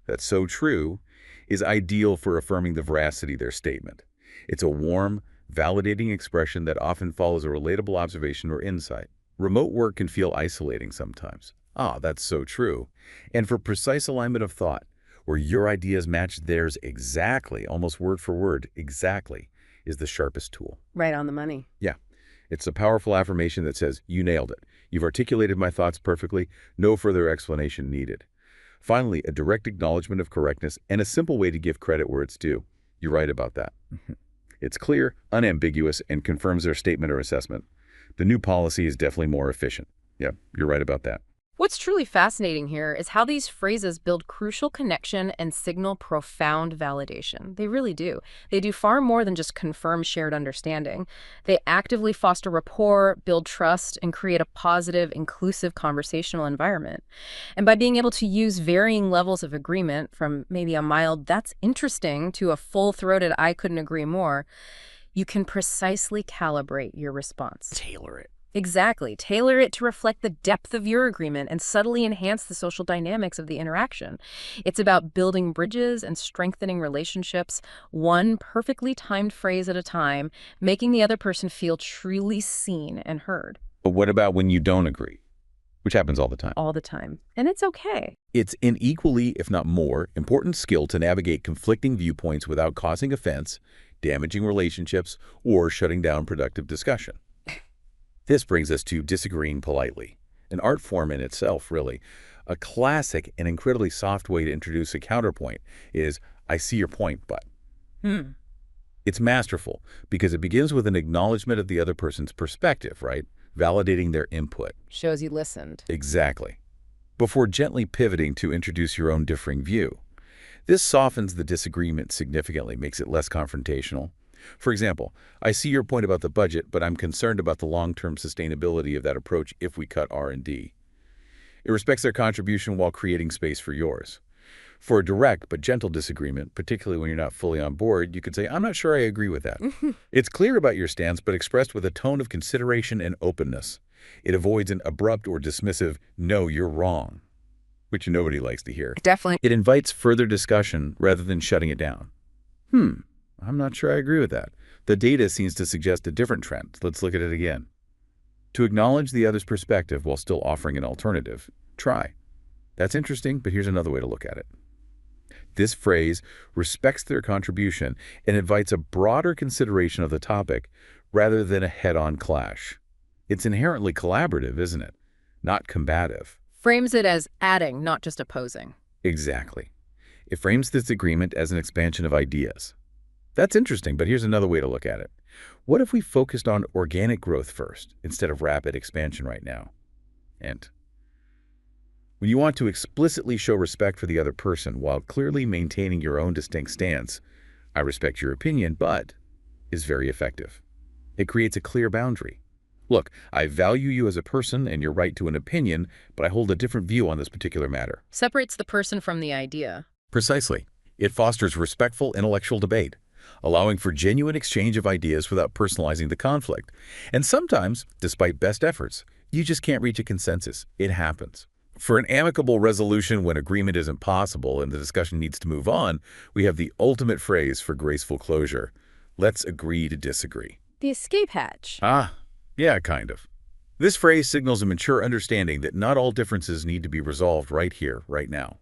Speaker 1: that's so true, is ideal for affirming the veracity of their statement. It's a warm, validating expression that often follows a relatable observation or insight. Remote work can feel isolating sometimes. Ah, that's so true. And for precise alignment of thought, where your ideas match theirs exactly, almost word for word, exactly, is the sharpest tool.
Speaker 2: Right on the money.
Speaker 1: Yeah, it's a powerful affirmation that says, you nailed it. You've articulated my thoughts perfectly. No further explanation needed. Finally, a direct acknowledgement of correctness and a simple way to give credit where it's due. You're right about that. It's clear, unambiguous, and confirms their statement or assessment. The new policy is definitely more efficient. Yeah, you're right about that.
Speaker 2: What's truly fascinating here is how these phrases build crucial connection and signal profound validation. They really do. They do far more than just confirm shared understanding. They actively foster rapport, build trust, and create a positive, inclusive conversational environment. And by being able to use varying levels of agreement, from maybe a mild, "that's interesting," to a full-throated, "I couldn't agree more," you can precisely calibrate your response.
Speaker 1: Tailor it.
Speaker 2: Exactly. Tailor it to reflect the depth of your agreement and subtly enhance the social dynamics of the interaction. It's about building bridges and strengthening relationships, one perfectly timed phrase at a time, making the other person feel truly seen and heard.
Speaker 1: But what about when you don't agree? Which happens all the time.
Speaker 2: All the time. And it's okay.
Speaker 1: It's an equally, if not more, important skill to navigate conflicting viewpoints without causing offense, damaging relationships, or shutting down productive discussion. This brings us to disagreeing politely, an art form in itself, really. A classic and incredibly soft way to introduce a counterpoint is, I see your point, but. It's masterful because it begins with an acknowledgement of the other person's perspective, right? Validating their input.
Speaker 2: Shows you listened.
Speaker 1: Exactly. Before gently pivoting to introduce your own differing view. This softens the disagreement significantly, makes it less confrontational. For example, I see your point about the budget, but I'm concerned about the long-term sustainability of that approach if we cut R&D. It respects their contribution while creating space for yours. For a direct but gentle disagreement, particularly when you're not fully on board, you could say, I'm not sure I agree with that. It's clear about your stance, but expressed with a tone of consideration and openness. It avoids an abrupt or dismissive, no, you're wrong, which nobody likes to hear.
Speaker 2: Definitely.
Speaker 1: It invites further discussion rather than shutting it down. I'm not sure I agree with that. The data seems to suggest a different trend. Let's look at it again. To acknowledge the other's perspective while still offering an alternative, try. That's interesting, but here's another way to look at it. This phrase respects their contribution and invites a broader consideration of the topic rather than a head-on clash. It's inherently collaborative, isn't it? Not combative.
Speaker 2: Frames it as adding, not just opposing.
Speaker 1: Exactly. It frames this agreement as an expansion of ideas. That's interesting, but here's another way to look at it. What if we focused on organic growth first instead of rapid expansion right now? And when you want to explicitly show respect for the other person while clearly maintaining your own distinct stance, I respect your opinion, but is very effective. It creates a clear boundary. Look, I value you as a person and your right to an opinion, but I hold a different view on this particular matter.
Speaker 2: Separates the person from the idea.
Speaker 1: Precisely. It fosters respectful intellectual debate, allowing for genuine exchange of ideas without personalizing the conflict. And sometimes, despite best efforts, you just can't reach a consensus. It happens. For an amicable resolution when agreement isn't possible and the discussion needs to move on, we have the ultimate phrase for graceful closure. Let's agree to disagree.
Speaker 2: The escape hatch.
Speaker 1: Yeah, kind of. This phrase signals a mature understanding that not all differences need to be resolved right here, right now.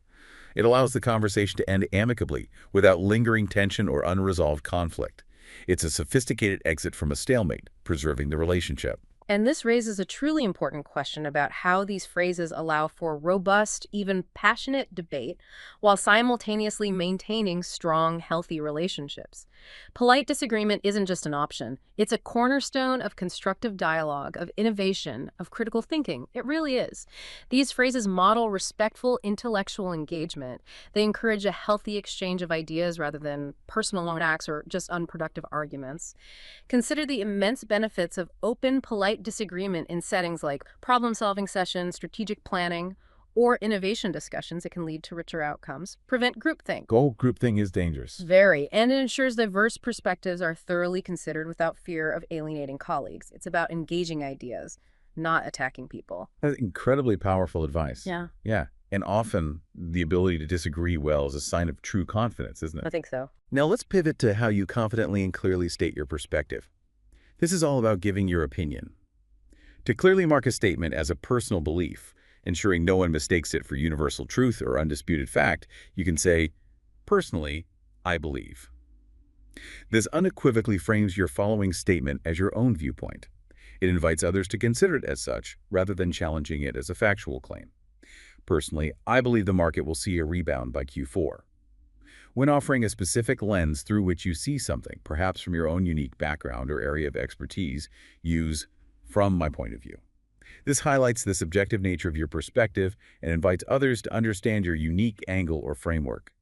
Speaker 1: It allows the conversation to end amicably, without lingering tension or unresolved conflict. It's a sophisticated exit from a stalemate, preserving the relationship.
Speaker 2: And this raises a truly important question about how these phrases allow for robust, even passionate debate, while simultaneously maintaining strong, healthy relationships. Polite disagreement isn't just an option. It's a cornerstone of constructive dialogue, of innovation, of critical thinking. It really is. These phrases model respectful intellectual engagement. They encourage a healthy exchange of ideas rather than personal attacks or just unproductive arguments. Consider the immense benefits of open, polite disagreement in settings like problem-solving sessions, strategic planning, or innovation discussions. It can lead to richer outcomes. Prevent groupthink.
Speaker 1: Goal groupthink is dangerous.
Speaker 2: Very. And it ensures diverse perspectives are thoroughly considered without fear of alienating colleagues. It's about engaging ideas, not attacking people.
Speaker 1: That's incredibly powerful advice.
Speaker 2: Yeah.
Speaker 1: Yeah. And often the ability to disagree well is a sign of true confidence, isn't it?
Speaker 2: I think so.
Speaker 1: Now let's pivot to how you confidently and clearly state your perspective. This is all about giving your opinion. To clearly mark a statement as a personal belief, ensuring no one mistakes it for universal truth or undisputed fact, you can say, "Personally, I believe." This unequivocally frames your following statement as your own viewpoint. It invites others to consider it as such, rather than challenging it as a factual claim. Personally, I believe the market will see a rebound by Q4. When offering a specific lens through which you see something, perhaps from your own unique background or area of expertise, use "from my point of view." This highlights the subjective nature of your perspective and invites others to understand your unique angle or framework.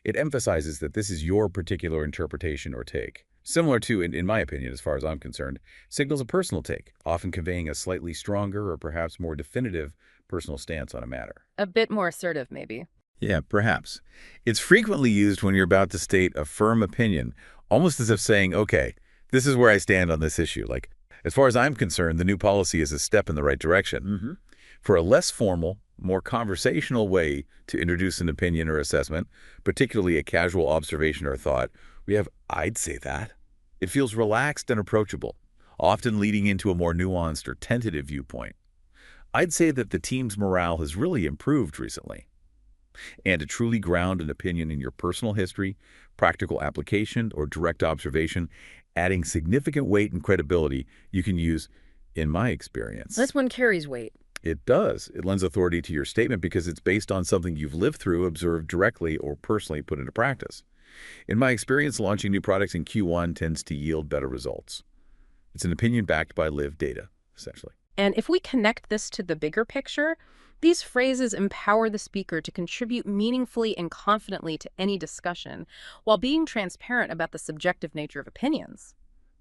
Speaker 1: It emphasizes that this is your particular interpretation or take. Similar to, in my opinion, as far as I'm concerned, signals a personal take, often conveying a slightly stronger or perhaps more definitive personal stance on a matter.
Speaker 2: A bit more assertive, maybe.
Speaker 1: Yeah, perhaps. It's frequently used when you're about to state a firm opinion, almost as if saying, okay, this is where I stand on this issue. Like, as far as I'm concerned, the new policy is a step in the right direction. For a less formal, more conversational way to introduce an opinion or assessment, particularly a casual observation or thought, we have "I'd say that." It feels relaxed and approachable, often leading into a more nuanced or tentative viewpoint. "I'd say that the team's morale has really improved recently." And to truly ground an opinion in your personal history, practical application, or direct observation, adding significant weight and credibility, you can use "in my experience."
Speaker 2: This one carries weight.
Speaker 1: It does. It lends authority to your statement because it's based on something you've lived through, observed directly, or personally put into practice. In my experience, launching new products in Q1 tends to yield better results. It's an opinion backed by lived data, essentially.
Speaker 2: And if we connect this to the bigger picture, these phrases empower the speaker to contribute meaningfully and confidently to any discussion, while being transparent about the subjective nature of opinions.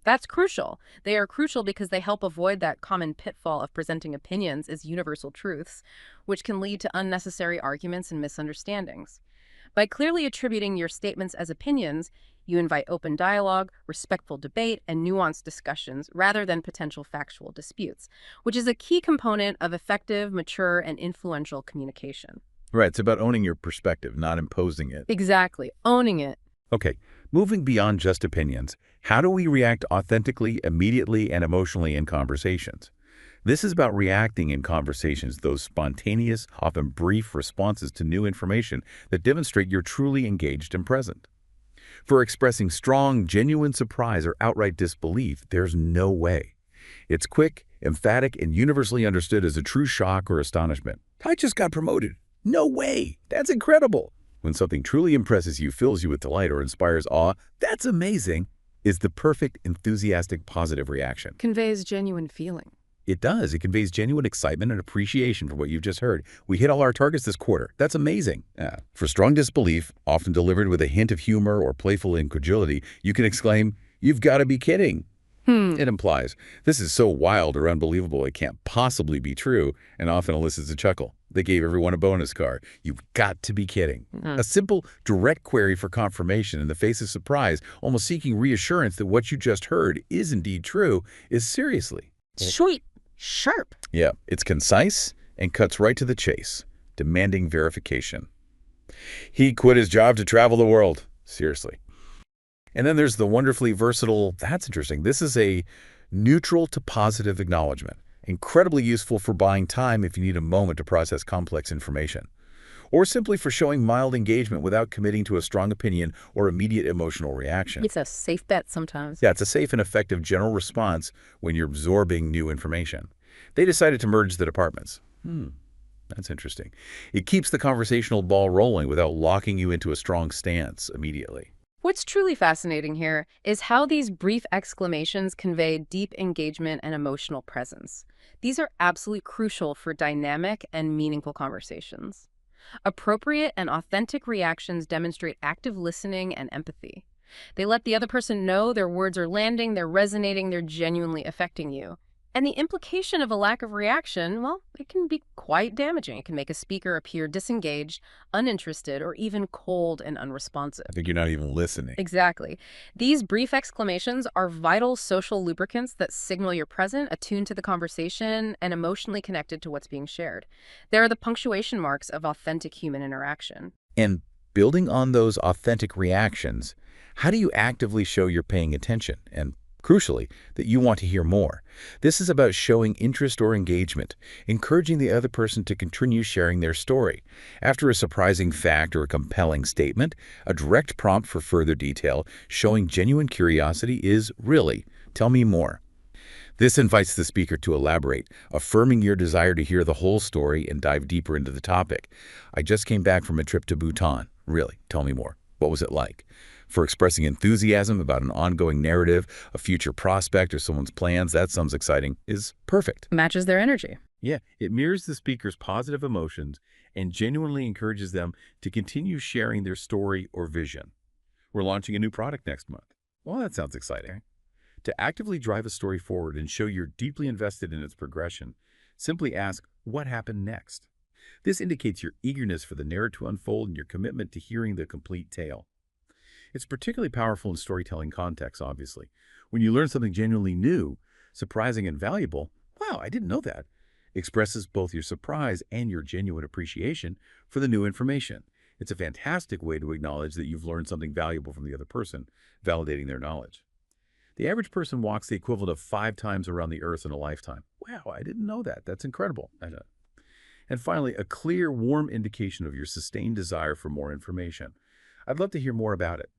Speaker 2: That's crucial. They are crucial because they help avoid that common pitfall of presenting opinions as universal truths, which can lead to unnecessary arguments and misunderstandings. By clearly attributing your statements as opinions, you invite open dialogue, respectful debate, and nuanced discussions rather than potential factual disputes, which is a key component of effective, mature, and influential communication.
Speaker 1: Right. It's about owning your perspective, not imposing it.
Speaker 2: Exactly. Owning it.
Speaker 1: Okay. Moving beyond just opinions, how do we react authentically, immediately, and emotionally in conversations? This is about reacting in conversations, those spontaneous, often brief responses to new information that demonstrate you're truly engaged and present. For expressing strong, genuine surprise or outright disbelief, there's no way. It's quick, emphatic, and universally understood as a true shock or astonishment. "I just got promoted." "No way! That's incredible!" When something truly impresses you, fills you with delight, or inspires awe, "That's amazing!" is the perfect, enthusiastic, positive reaction.
Speaker 2: Conveys genuine feeling.
Speaker 1: It does. It conveys genuine excitement and appreciation for what you've just heard. "We hit all our targets this quarter. That's amazing." For strong disbelief, often delivered with a hint of humor or playful incredulity, you can exclaim, "You've got to be kidding." It implies, "This is so wild or unbelievable it can't possibly be true," and often elicits a chuckle. "They gave everyone a bonus car. You've got to be kidding." A simple, direct query for confirmation in the face of surprise, almost seeking reassurance that what you just heard is indeed true, is seriously.
Speaker 2: Sweet. Sharp.
Speaker 1: Yeah, it's concise and cuts right to the chase, demanding verification. "He quit his job to travel the world." Seriously. And then there's the wonderfully versatile, "That's interesting." This is a neutral to positive acknowledgement, incredibly useful for buying time if you need a moment to process complex information, or simply for showing mild engagement without committing to a strong opinion or immediate emotional reaction.
Speaker 2: It's a safe bet sometimes.
Speaker 1: Yeah, it's a safe and effective general response when you're absorbing new information. They decided to merge the departments. That's interesting. It keeps the conversational ball rolling without locking you into a strong stance immediately.
Speaker 2: What's truly fascinating here is how these brief exclamations convey deep engagement and emotional presence. These are absolutely crucial for dynamic and meaningful conversations. Appropriate and authentic reactions demonstrate active listening and empathy. They let the other person know their words are landing, they're resonating, they're genuinely affecting you. And the implication of a lack of reaction, well, it can be quite damaging. It can make a speaker appear disengaged, uninterested, or even cold and
Speaker 1: I
Speaker 2: unresponsive.
Speaker 1: think you're not even listening.
Speaker 2: Exactly. These brief exclamations are vital social lubricants that signal you're present, attuned to the conversation, and emotionally connected to what's being shared. They're the punctuation marks of authentic human interaction.
Speaker 1: And building on those authentic reactions, how do you actively show you're paying attention and, crucially, that you want to hear more? This is about showing interest or engagement, encouraging the other person to continue sharing their story. After a surprising fact or a compelling statement, a direct prompt for further detail, showing genuine curiosity is really, tell me more. This invites the speaker to elaborate, affirming your desire to hear the whole story and dive deeper into the topic. I just came back from a trip to Bhutan. Really, tell me more. What was it like? For expressing enthusiasm about an ongoing narrative, a future prospect, or someone's plans, that sounds exciting, is perfect.
Speaker 2: Matches their energy.
Speaker 1: Yeah, it mirrors the speaker's positive emotions and genuinely encourages them to continue sharing their story or vision. We're launching a new product next month. Well, that sounds exciting. To actively drive a story forward and show you're deeply invested in its progression, simply ask, what happened next? This indicates your eagerness for the narrative to unfold and your commitment to hearing the complete tale. It's particularly powerful in storytelling contexts, obviously. When you learn something genuinely new, surprising, and valuable, wow, I didn't know that, expresses both your surprise and your genuine appreciation for the new information. It's a fantastic way to acknowledge that you've learned something valuable from the other person, validating their knowledge. The average person walks the equivalent of 5 times around the earth in a lifetime. Wow, I didn't know that. That's incredible. And finally, a clear, warm indication of your sustained desire for more information. I'd love to hear more about it.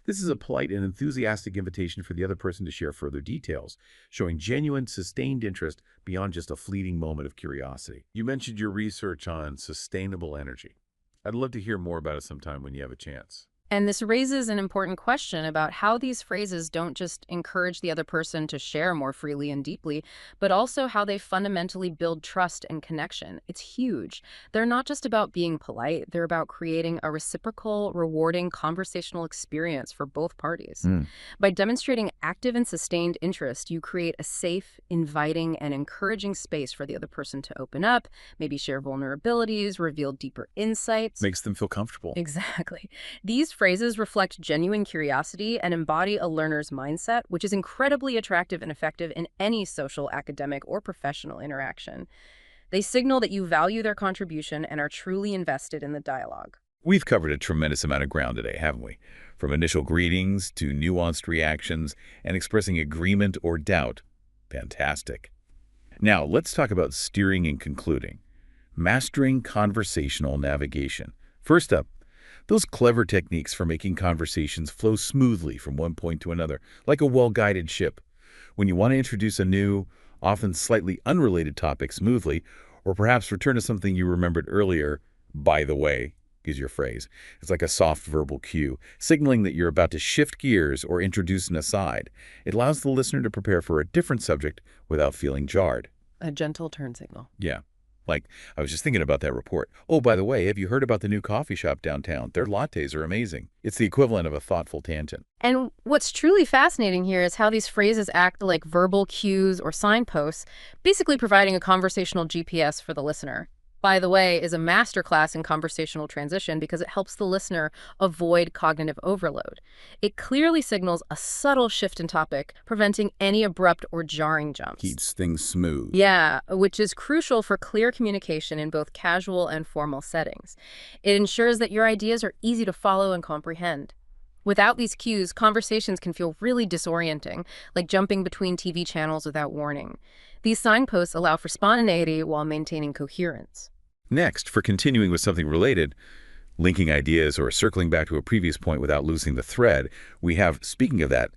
Speaker 1: This is a polite and enthusiastic invitation for the other person to share further details, showing genuine, sustained interest beyond just a fleeting moment of curiosity. You mentioned your research on sustainable energy. I'd love to hear more about it sometime when you have a chance.
Speaker 2: And this raises an important question about how these phrases don't just encourage the other person to share more freely and deeply, but also how they fundamentally build trust and connection. It's huge. They're not just about being polite, they're about creating a reciprocal, rewarding conversational experience for both parties.
Speaker 1: Hmm.
Speaker 2: By demonstrating active and sustained interest, you create a safe, inviting, and encouraging space for the other person to open up, maybe share vulnerabilities, reveal deeper insights.
Speaker 1: Makes them feel comfortable.
Speaker 2: Exactly. These phrases reflect genuine curiosity and embody a learner's mindset, which is incredibly attractive and effective in any social, academic, or professional interaction. They signal that you value their contribution and are truly invested in the dialogue.
Speaker 1: We've covered a tremendous amount of ground today, haven't we? From initial greetings to nuanced reactions and expressing agreement or doubt. Fantastic. Now, let's talk about steering and concluding. Mastering conversational navigation. First up, those clever techniques for making conversations flow smoothly from one point to another, like a well-guided ship. When you want to introduce a new, often slightly unrelated topic smoothly, or perhaps return to something you remembered earlier, by the way, is your phrase. It's like a soft verbal cue, signaling that you're about to shift gears or introduce an aside. It allows the listener to prepare for a different subject without feeling jarred.
Speaker 2: A gentle turn signal.
Speaker 1: Yeah. Like, I was just thinking about that report. Oh, by the way, have you heard about the new coffee shop downtown? Their lattes are amazing. It's the equivalent of a thoughtful tangent.
Speaker 2: And what's truly fascinating here is how these phrases act like verbal cues or signposts, basically providing a conversational GPS for the listener. By the way, is a masterclass in conversational transition because it helps the listener avoid cognitive overload. It clearly signals a subtle shift in topic, preventing any abrupt or jarring jumps.
Speaker 1: Keeps things smooth.
Speaker 2: Yeah, which is crucial for clear communication in both casual and formal settings. It ensures that your ideas are easy to follow and comprehend. Without these cues, conversations can feel really disorienting, like jumping between TV channels without warning. These signposts allow for spontaneity while maintaining coherence.
Speaker 1: Next, for continuing with something related, linking ideas or circling back to a previous point without losing the thread, we have, speaking of that,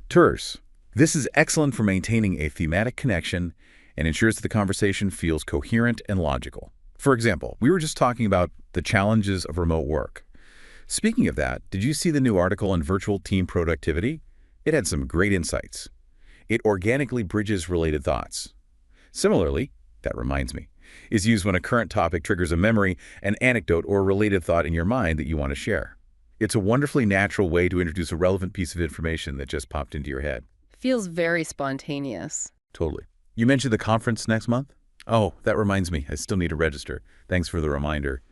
Speaker 1: terse. This is excellent for maintaining a thematic connection and ensures that the conversation feels coherent and logical. For example, we were just talking about the challenges of remote work. Speaking of that, did you see the new article on virtual team productivity? It had some great insights. It organically bridges related thoughts. Similarly, that reminds me, is used when a current topic triggers a memory, an anecdote, or a related thought in your mind that you want to share. It's a wonderfully natural way to introduce a relevant piece of information that just popped into your head.
Speaker 2: Feels very spontaneous.
Speaker 1: Totally. You mentioned the conference next month? Oh, that reminds me. I still need to register. Thanks for the reminder.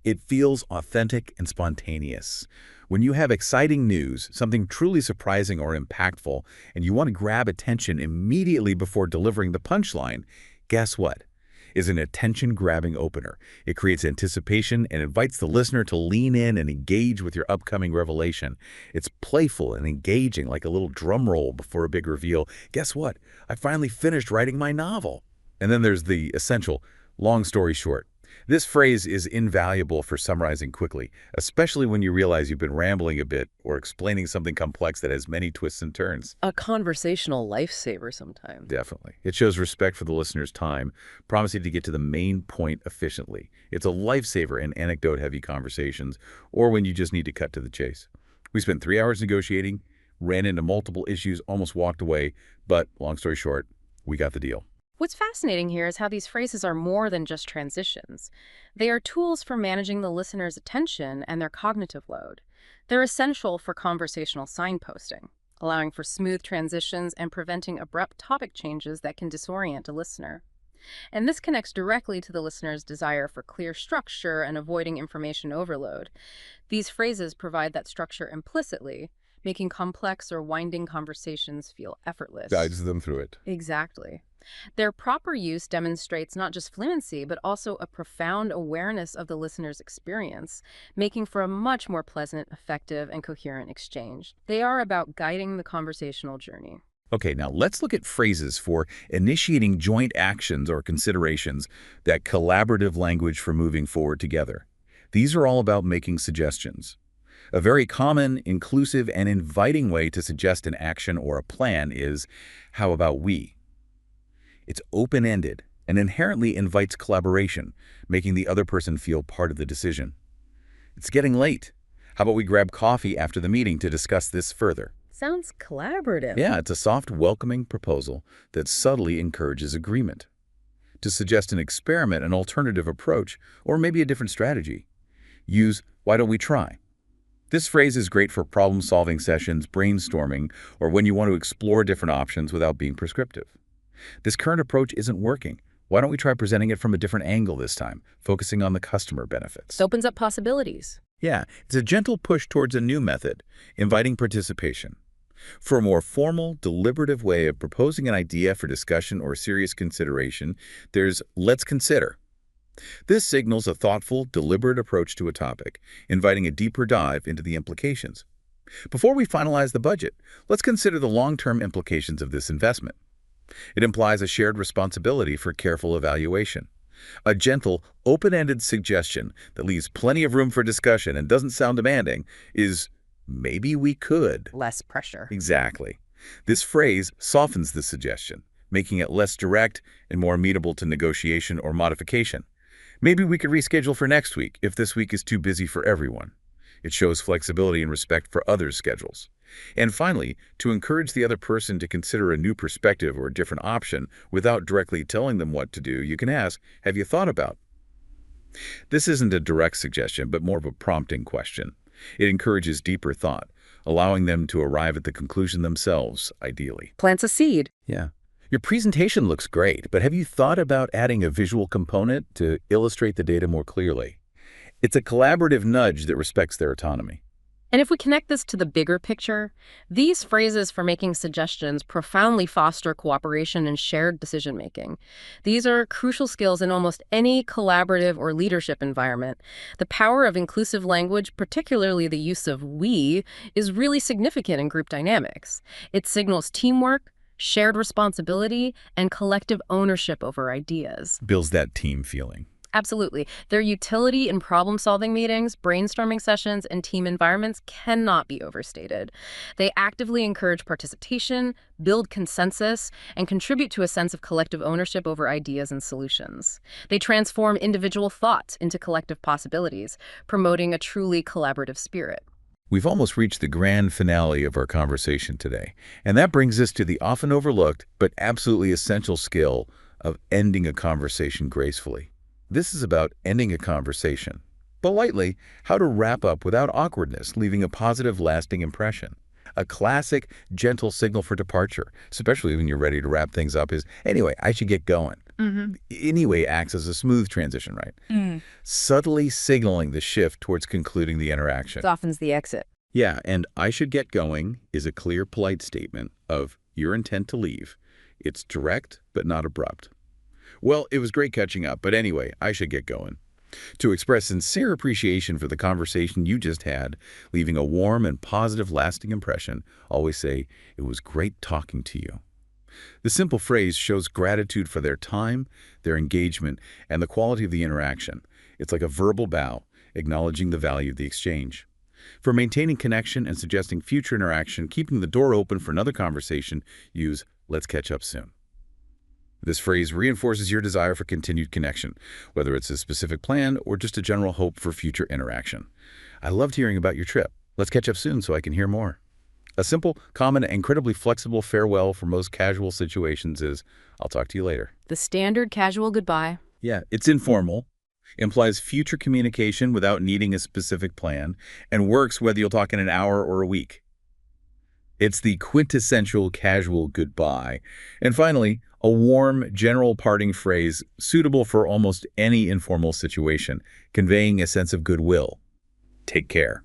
Speaker 1: It feels authentic and spontaneous. When you have exciting news, something truly surprising or impactful, and you want to grab attention immediately before delivering the punchline, guess what? Is an attention-grabbing opener. It creates anticipation and invites the listener to lean in and engage with your upcoming revelation. It's playful and engaging, like a little drum roll before a big reveal. Guess what? I finally finished writing my novel. And then there's the essential, long story short. This phrase is invaluable for summarizing quickly, especially when you realize you've been rambling a bit or explaining something complex that has many twists and turns.
Speaker 2: A conversational lifesaver sometimes.
Speaker 1: Definitely. It shows respect for the listener's time, promising to get to the main point efficiently. It's a lifesaver in anecdote-heavy conversations or when you just need to cut to the chase. We spent 3 hours negotiating, ran into multiple issues, almost walked away, but long story short, we got the deal.
Speaker 2: What's fascinating here is how these phrases are more than just transitions. They are tools for managing the listener's attention and their cognitive load. They're essential for conversational signposting, allowing for smooth transitions and preventing abrupt topic changes that can disorient a listener. And this connects directly to the listener's desire for clear structure and avoiding information overload. These phrases provide that structure implicitly, making complex or winding conversations feel effortless.
Speaker 1: Guides them through it.
Speaker 2: Exactly. Their proper use demonstrates not just fluency, but also a profound awareness of the listener's experience, making for a much more pleasant, effective, and coherent exchange. They are about guiding the conversational journey.
Speaker 1: Okay, now let's look at phrases for initiating joint actions or considerations, that collaborative language for moving forward together. These are all about making suggestions. A very common, inclusive, and inviting way to suggest an action or a plan is, how about we? It's open-ended and inherently invites collaboration, making the other person feel part of the decision. It's getting late. How about we grab coffee after the meeting to discuss this further?
Speaker 2: Sounds collaborative.
Speaker 1: Yeah, it's a soft, welcoming proposal that subtly encourages agreement. To suggest an experiment, an alternative approach, or maybe a different strategy, use, why don't we try? This phrase is great for problem-solving sessions, brainstorming, or when you want to explore different options without being prescriptive. This current approach isn't working. Why don't we try presenting it from a different angle this time, focusing on the customer benefits?
Speaker 2: This opens up possibilities.
Speaker 1: Yeah, it's a gentle push towards a new method, inviting participation. For a more formal, deliberative way of proposing an idea for discussion or serious consideration, there's let's consider. This signals a thoughtful, deliberate approach to a topic, inviting a deeper dive into the implications. Before we finalize the budget, let's consider the long-term implications of this investment. It implies a shared responsibility for careful evaluation. A gentle, open-ended suggestion that leaves plenty of room for discussion and doesn't sound demanding is, maybe we could.
Speaker 2: Less pressure.
Speaker 1: Exactly. This phrase softens the suggestion, making it less direct and more amenable to negotiation or modification. Maybe we could reschedule for next week if this week is too busy for everyone. It shows flexibility and respect for others' schedules. And finally, to encourage the other person to consider a new perspective or a different option without directly telling them what to do, you can ask, have you thought about? This isn't a direct suggestion, but more of a prompting question. It encourages deeper thought, allowing them to arrive at the conclusion themselves, ideally.
Speaker 2: Plants a seed.
Speaker 1: Yeah. Your presentation looks great, but have you thought about adding a visual component to illustrate the data more clearly? It's a collaborative nudge that respects their autonomy.
Speaker 2: And if we connect this to the bigger picture, these phrases for making suggestions profoundly foster cooperation and shared decision-making. These are crucial skills in almost any collaborative or leadership environment. The power of inclusive language, particularly the use of we, is really significant in group dynamics. It signals teamwork, shared responsibility, and collective ownership over ideas.
Speaker 1: Builds that team feeling.
Speaker 2: Absolutely. Their utility in problem-solving meetings, brainstorming sessions, and team environments cannot be overstated. They actively encourage participation, build consensus, and contribute to a sense of collective ownership over ideas and solutions. They transform individual thought into collective possibilities, promoting a truly collaborative spirit.
Speaker 1: We've almost reached the grand finale of our conversation today, and that brings us to the often overlooked but absolutely essential skill of ending a conversation gracefully. This is about ending a conversation. Politely, how to wrap up without awkwardness, leaving a positive, lasting impression. A classic, gentle signal for departure, especially when you're ready to wrap things up, is, anyway, I should get going.
Speaker 2: Mm-hmm.
Speaker 1: Anyway acts as a smooth transition, right?
Speaker 2: Mm.
Speaker 1: Subtly signaling the shift towards concluding the interaction.
Speaker 2: Softens the exit.
Speaker 1: Yeah, and I should get going is a clear, polite statement of your intent to leave. It's direct, but not abrupt. Well, it was great catching up, but anyway, I should get going. To express sincere appreciation for the conversation you just had, leaving a warm and positive lasting impression, always say, it was great talking to you. The simple phrase shows gratitude for their time, their engagement, and the quality of the interaction. It's like a verbal bow, acknowledging the value of the exchange. For maintaining connection and suggesting future interaction, keeping the door open for another conversation, use "let's catch up soon." This phrase reinforces your desire for continued connection, whether it's a specific plan or just a general hope for future interaction. I loved hearing about your trip. Let's catch up soon so I can hear more. A simple, common, and incredibly flexible farewell for most casual situations is, I'll talk to you later.
Speaker 2: The standard casual goodbye.
Speaker 1: Yeah, it's informal, implies future communication without needing a specific plan, and works whether you'll talk in an hour or a week. It's the quintessential casual goodbye. And finally, a warm, general parting phrase suitable for almost any informal situation, conveying a sense of goodwill. Take care.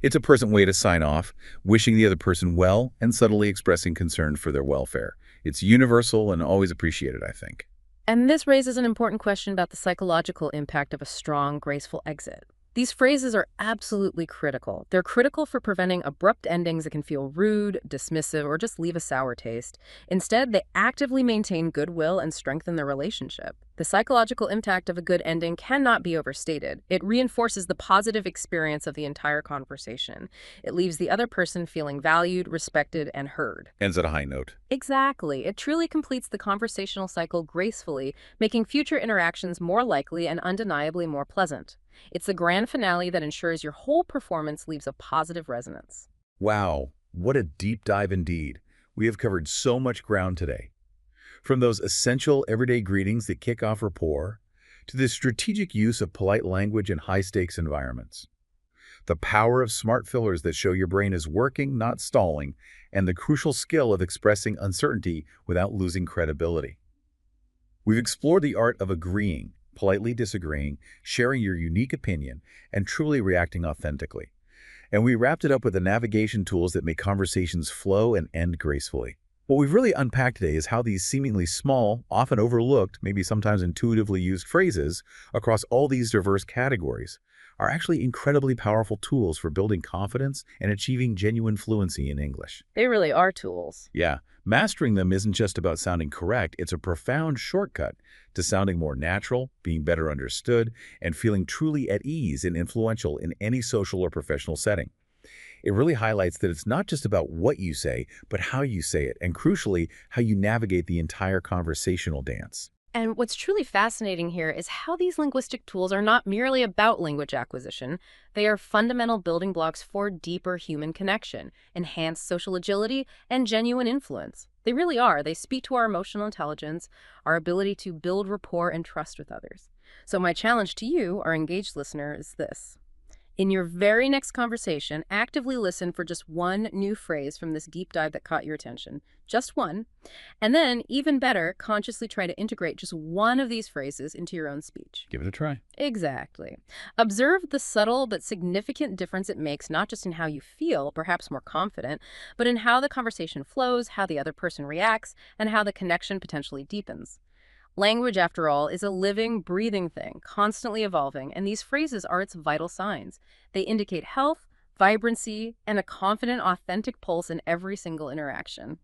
Speaker 1: It's a pleasant way to sign off, wishing the other person well and subtly expressing concern for their welfare. It's universal and always appreciated, I think.
Speaker 2: And this raises an important question about the psychological impact of a strong, graceful exit. These phrases are absolutely critical. They're critical for preventing abrupt endings that can feel rude, dismissive, or just leave a sour taste. Instead, they actively maintain goodwill and strengthen the relationship. The psychological impact of a good ending cannot be overstated. It reinforces the positive experience of the entire conversation. It leaves the other person feeling valued, respected, and heard.
Speaker 1: Ends at a high note.
Speaker 2: Exactly. It truly completes the conversational cycle gracefully, making future interactions more likely and undeniably more pleasant. It's the grand finale that ensures your whole performance leaves a positive resonance.
Speaker 1: Wow, what a deep dive indeed. We have covered so much ground today. From those essential everyday greetings that kick off rapport, to the strategic use of polite language in high-stakes environments. The power of smart fillers that show your brain is working, not stalling, and the crucial skill of expressing uncertainty without losing credibility. We've explored the art of agreeing, politely disagreeing, sharing your unique opinion, and truly reacting authentically. And we wrapped it up with the navigation tools that make conversations flow and end gracefully. What we've really unpacked today is how these seemingly small, often overlooked, maybe sometimes intuitively used phrases across all these diverse categories are actually incredibly powerful tools for building confidence and achieving genuine fluency in English.
Speaker 2: They really are tools.
Speaker 1: Yeah, mastering them isn't just about sounding correct, it's a profound shortcut to sounding more natural, being better understood, and feeling truly at ease and influential in any social or professional setting. It really highlights that it's not just about what you say, but how you say it, and crucially, how you navigate the entire conversational dance.
Speaker 2: And what's truly fascinating here is how these linguistic tools are not merely about language acquisition. They are fundamental building blocks for deeper human connection, enhanced social agility, and genuine influence. They really are. They speak to our emotional intelligence, our ability to build rapport and trust with others. So my challenge to you, our engaged listener, is this. In your very next conversation, actively listen for just one new phrase from this deep dive that caught your attention. Just one. And then, even better, consciously try to integrate just one of these phrases into your own speech.
Speaker 1: Give it a try.
Speaker 2: Exactly. Observe the subtle but significant difference it makes, not just in how you feel, perhaps more confident, but in how the conversation flows, how the other person reacts, and how the connection potentially deepens. Language, after all, is a living, breathing thing, constantly evolving, and these phrases are its vital signs. They indicate health, vibrancy, and a confident, authentic pulse in every single interaction.